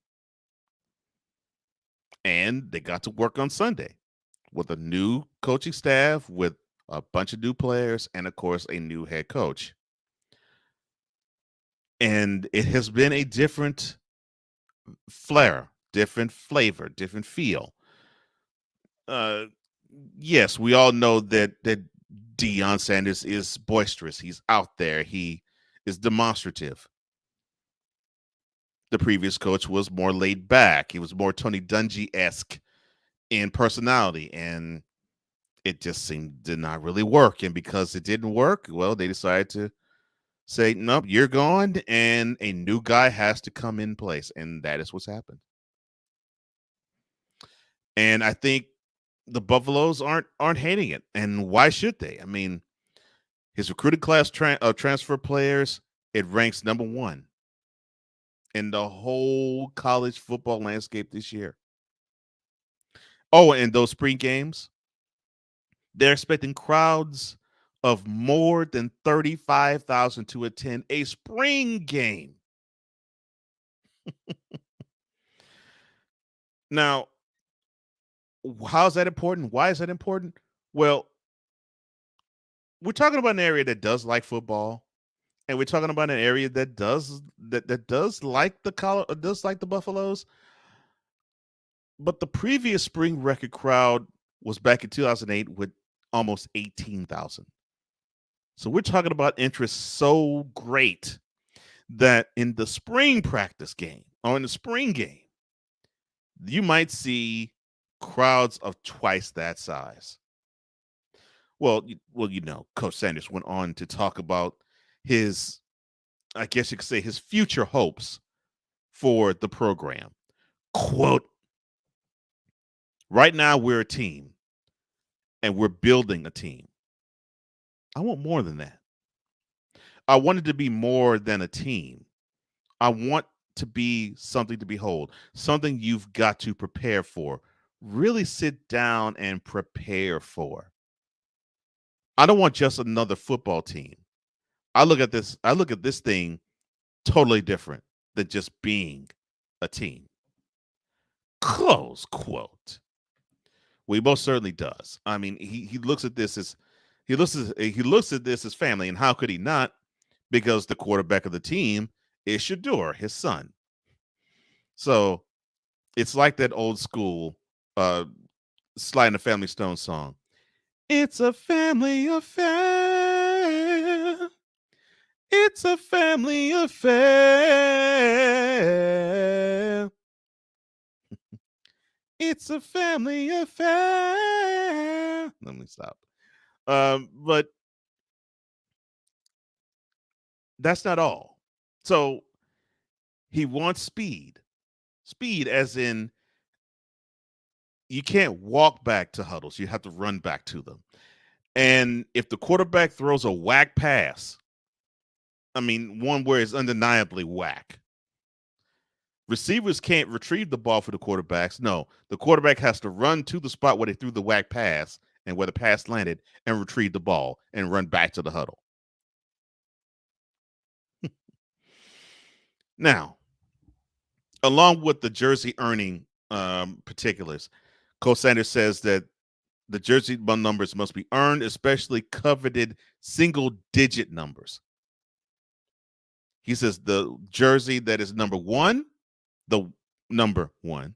And they got to work on Sunday with a new coaching staff, with a bunch of new players, and, of course, a new head coach. And it has been a different flair, different flavor, different feel. Yes, we all know that Deion Sanders is boisterous. He's out there. He is demonstrative. The previous coach was more laid back. He was more Tony Dungy-esque in personality, and it just did not really work. And because it didn't work, well, they decided to say, nope, you're gone, and a new guy has to come in place. And that is what's happened. And I think the Buffaloes aren't hating it. And why should they? I mean, his recruited class transfer players, it ranks number 1 in the whole college football landscape this year. Oh, and those spring games, they're expecting crowds of more than 35,000 to attend a spring game. Now, how is that important? Why is that important? Well, we're talking about an area that does like football, and we're talking about an area that does like the Buffaloes. But the previous spring record crowd was back in 2008 with almost 18,000. So we're talking about interest so great that in the spring practice game, or in the spring game, you might see crowds of twice that size. Well, Coach Sanders went on to talk about his, I guess you could say, his future hopes for the program. Quote, right now we're a team, and we're building a team. I want more than that. I want it to be more than a team. I want to be something to behold, something you've got to prepare for. Really sit down and prepare for. I don't want just another football team. I look at this thing totally different than just being a team. Close quote. Well, he most certainly does. I mean, he looks at this as he looks at this as family, and how could he not? Because the quarterback of the team is Shador, his son. So it's like that old school Sly and the Family Stone song. It's a family affair. It's a family affair. It's a family affair. Let me stop. But that's not all. So he wants speed. Speed as in you can't walk back to huddles. You have to run back to them. And if the quarterback throws a whack pass, I mean, one where it's undeniably whack, Receivers can't retrieve the ball for the quarterbacks. No, the quarterback has to run to the spot where they threw the whack pass and where the pass landed and retrieve the ball and run back to the huddle. Now, along with the jersey earning particulars, Coach Sanders says that the jersey numbers must be earned, especially coveted single-digit numbers. He says the jersey that is number one, the number one,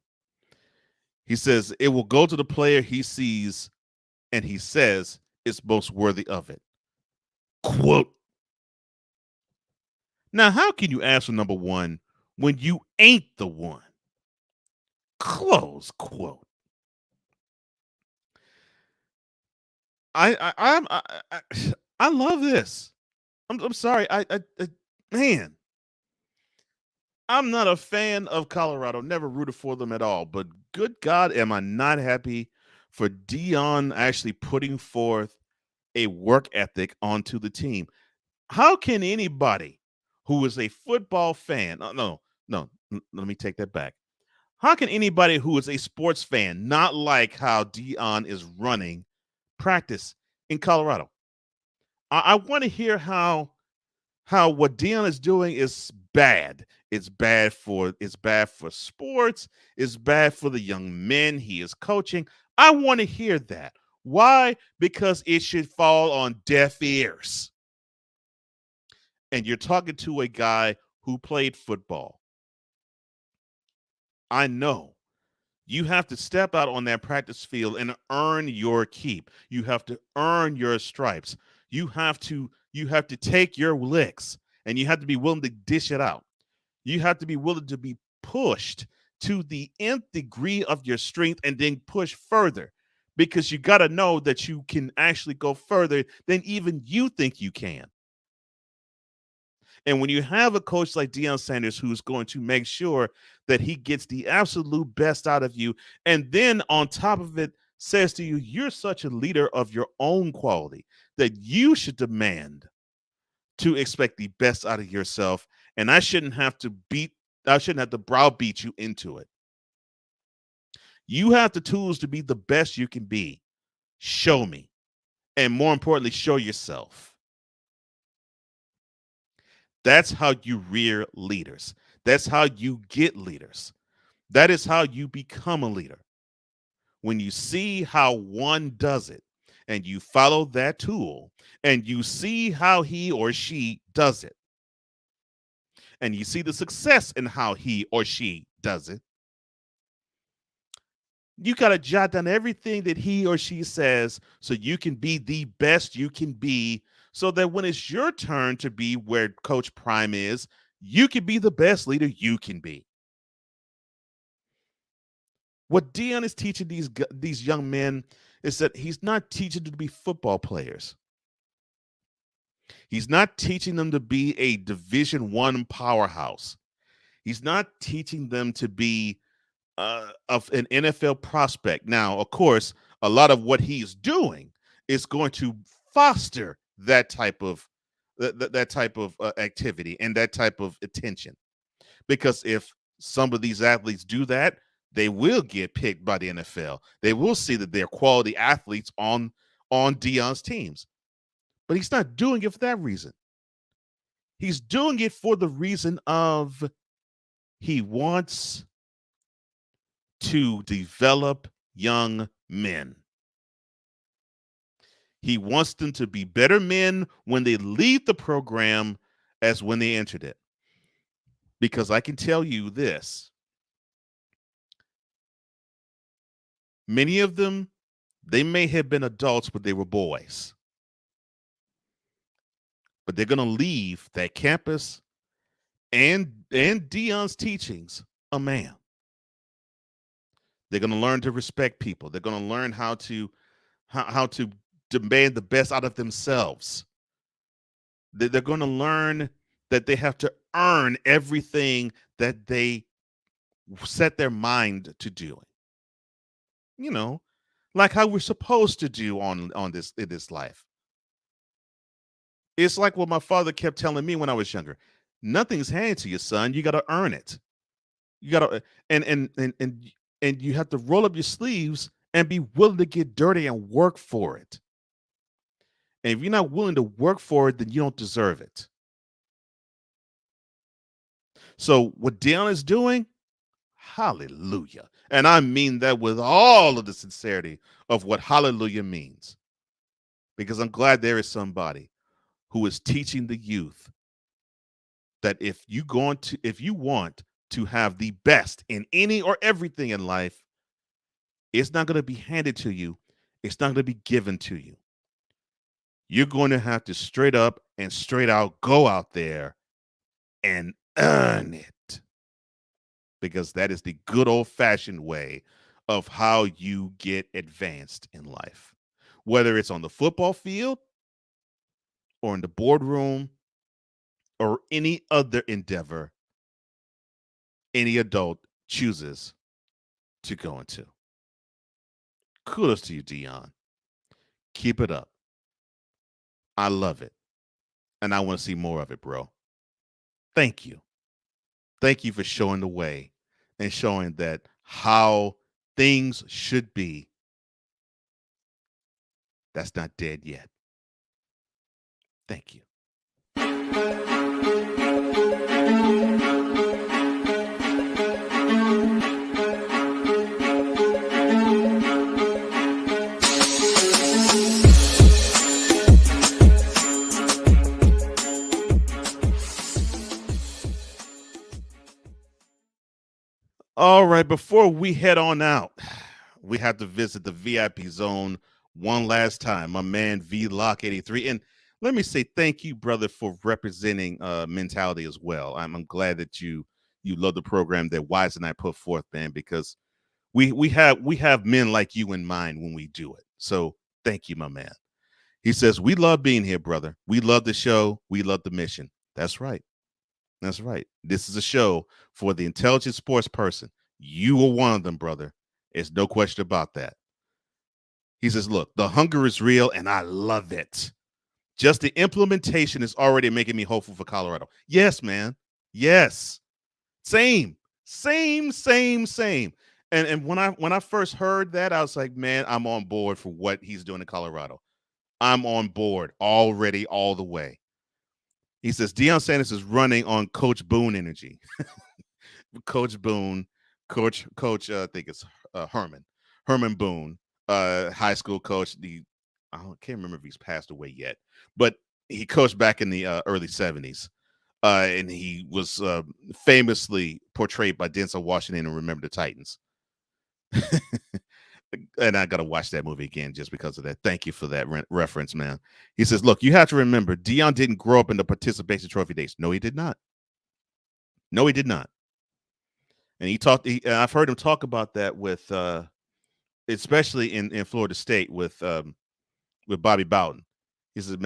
he says it will go to the player he sees and he says is most worthy of it. Quote. Now, how can you ask for number one when you ain't the one? Close quote. I love this. I'm sorry. Man, I'm not a fan of Colorado. Never rooted for them at all. But good God, am I not happy for Deion actually putting forth a work ethic onto the team. How can anybody who is a football fan, no, let me take that back. How can anybody who is a sports fan not like how Deion is running practice in Colorado? I want to hear how what Deion is doing is bad. It's bad for sports. It's bad for the young men he is coaching. I want to hear that. Why? Because it should fall on deaf ears. And you're talking to a guy who played football. I know you have to step out on that practice field and earn your keep. You have to earn your stripes. You have to take your licks, and you have to be willing to dish it out. You have to be willing to be pushed to the nth degree of your strength and then push further, because you got to know that you can actually go further than even you think you can. And when you have a coach like Deion Sanders who's going to make sure that he gets the absolute best out of you, and then on top of it says to you, you're such a leader of your own quality that you should demand to expect the best out of yourself, and I shouldn't have to browbeat you into it. You have the tools to be the best you can be. Show me. And more importantly, show yourself. That's how you rear leaders. That's how you get leaders. That is how you become a leader. When you see how one does it, and you follow that tool, and you see how he or she does it, and you see the success in how he or she does it, you got to jot down everything that he or she says so you can be the best you can be, so that when it's your turn to be where Coach Prime is, you can be the best leader you can be. What Deion is teaching these young men is that he's not teaching them to be football players. He's not teaching them to be a Division I powerhouse. He's not teaching them to be of an NFL prospect. Now, of course, a lot of what he's doing is going to foster that type of activity and that type of attention. Because if some of these athletes do that, they will get picked by the NFL. They will see that they're quality athletes on Deion's teams. But he's not doing it for that reason. He's doing it for the reason of he wants to develop young men. He wants them to be better men when they leave the program as when they entered it. Because I can tell you this. Many of them, they may have been adults, but they were boys. But they're going to leave that campus and Deion's teachings a man. They're going to learn to respect people. They're going to learn how to demand the best out of themselves. They're going to learn that they have to earn everything that they set their mind to doing. You know, like how we're supposed to do in this life. It's like what my father kept telling me when I was younger. Nothing's handed to you, son. You got to earn it. You gotta and you have to roll up your sleeves and be willing to get dirty and work for it. And if you're not willing to work for it, then you don't deserve it. So what Deion is doing, hallelujah. And I mean that with all of the sincerity of what hallelujah means. Because I'm glad there is somebody who is teaching the youth that if you want to have the best in any or everything in life, it's not going to be handed to you. It's not going to be given to you. You're going to have to straight up and straight out go out there and earn it. Because that is the good old-fashioned way of how you get advanced in life. Whether it's on the football field or in the boardroom or any other endeavor any adult chooses to go into. Kudos to you, Deion. Keep it up. I love it. And I want to see more of it, bro. Thank you. Thank you for showing the way and showing that how things should be. That's not dead yet. Thank you. All right, before we head on out, we have to visit the VIP zone one last time. My man VLock83. And let me say thank you, brother, for representing mentality as well. I'm glad that you love the program that Wise and I put forth, man, because we have men like you in mind when we do it. So thank you, my man. He says, we love being here, brother. We love the show. We love the mission. That's right. That's right. This is a show for the intelligent sports person. You are one of them, brother. There's no question about that. He says, look, the hunger is real, and I love it. Just the implementation is already making me hopeful for Colorado. Yes, man. Yes. Same. And when I first heard that, I was like, man, I'm on board for what he's doing in Colorado. I'm on board already all the way. He says Deion Sanders is running on Coach Boone energy. Coach Boone, Coach. I think it's Herman Boone, high school coach. I can't remember if he's passed away yet, but he coached back in the early 70s, and he was famously portrayed by Denzel Washington in Remember the Titans. And I got to watch that movie again just because of that. Thank you for that reference, man. He says, look, you have to remember, Deion didn't grow up in the participation trophy days. No, he did not. No, he did not. And I've heard him talk about that with, especially in Florida State with Bobby Bowden. He said,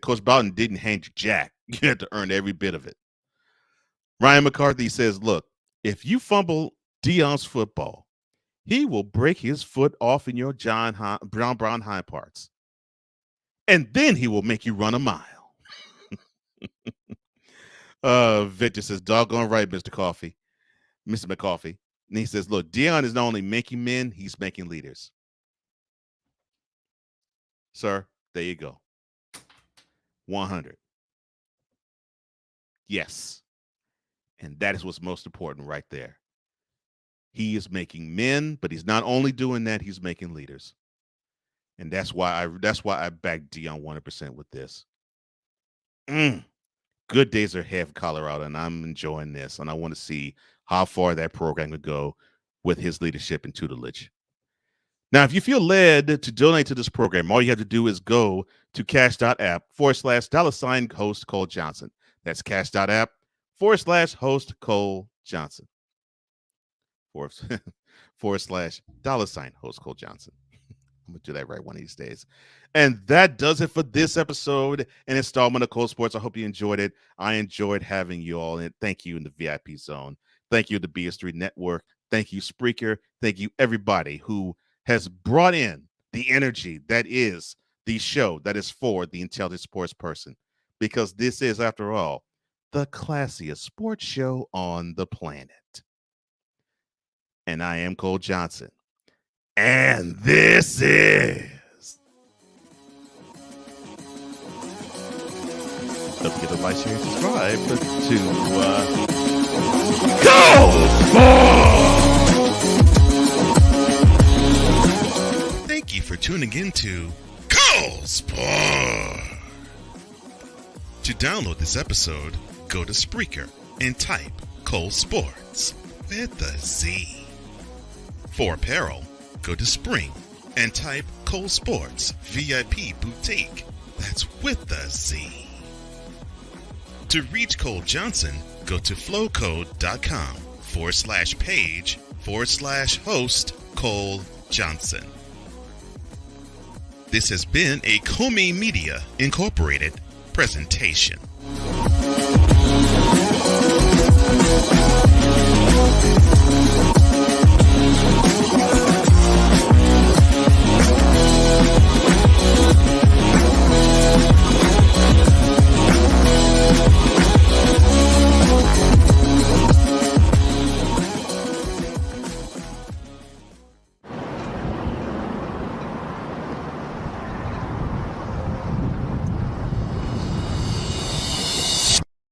Coach Bowden didn't hand you jack. You had to earn every bit of it. Ryan McCarthy says, look, if you fumble Deion's football, he will break his foot off in your brown hind parts. And then he will make you run a mile. Victor says, doggone right, Mr. McCoffey. And he says, look, Deion is not only making men, he's making leaders. Sir, there you go. 100. Yes. And that is what's most important right there. He is making men, but he's not only doing that, he's making leaders. And that's why I back Deion 100% with this. Good days are ahead for Colorado, and I'm enjoying this. And I want to see how far that program could go with his leadership and tutelage. Now, if you feel led to donate to this program, all you have to do is go to cash.app/$host Cole Johnson. That's cash.app/host Cole Johnson. /$host Cole Johnson. I'm going to do that right one of these days. And that does it for this episode and installment of ColeSportz. I hope you enjoyed it. I enjoyed having you all. And thank you in the VIP zone. Thank you to the BS3 Network. Thank you, Spreaker. Thank you, everybody who has brought in the energy that is the show that is for the intelligent sports person. Because this is, after all, the classiest sports show on the planet. And I am Cole Johnson. And this is... Don't forget to like, share, and subscribe to ColeSportz! Thank you for tuning in to ColeSportz. To download this episode, go to Spreaker and type ColeSportz with a Z. For apparel, go to Spring and type ColeSportz VIP Boutique. That's with a Z. To reach Cole Johnson, go to flowcode.com/page/host Cole Johnson. This has been a Comey Media Incorporated presentation.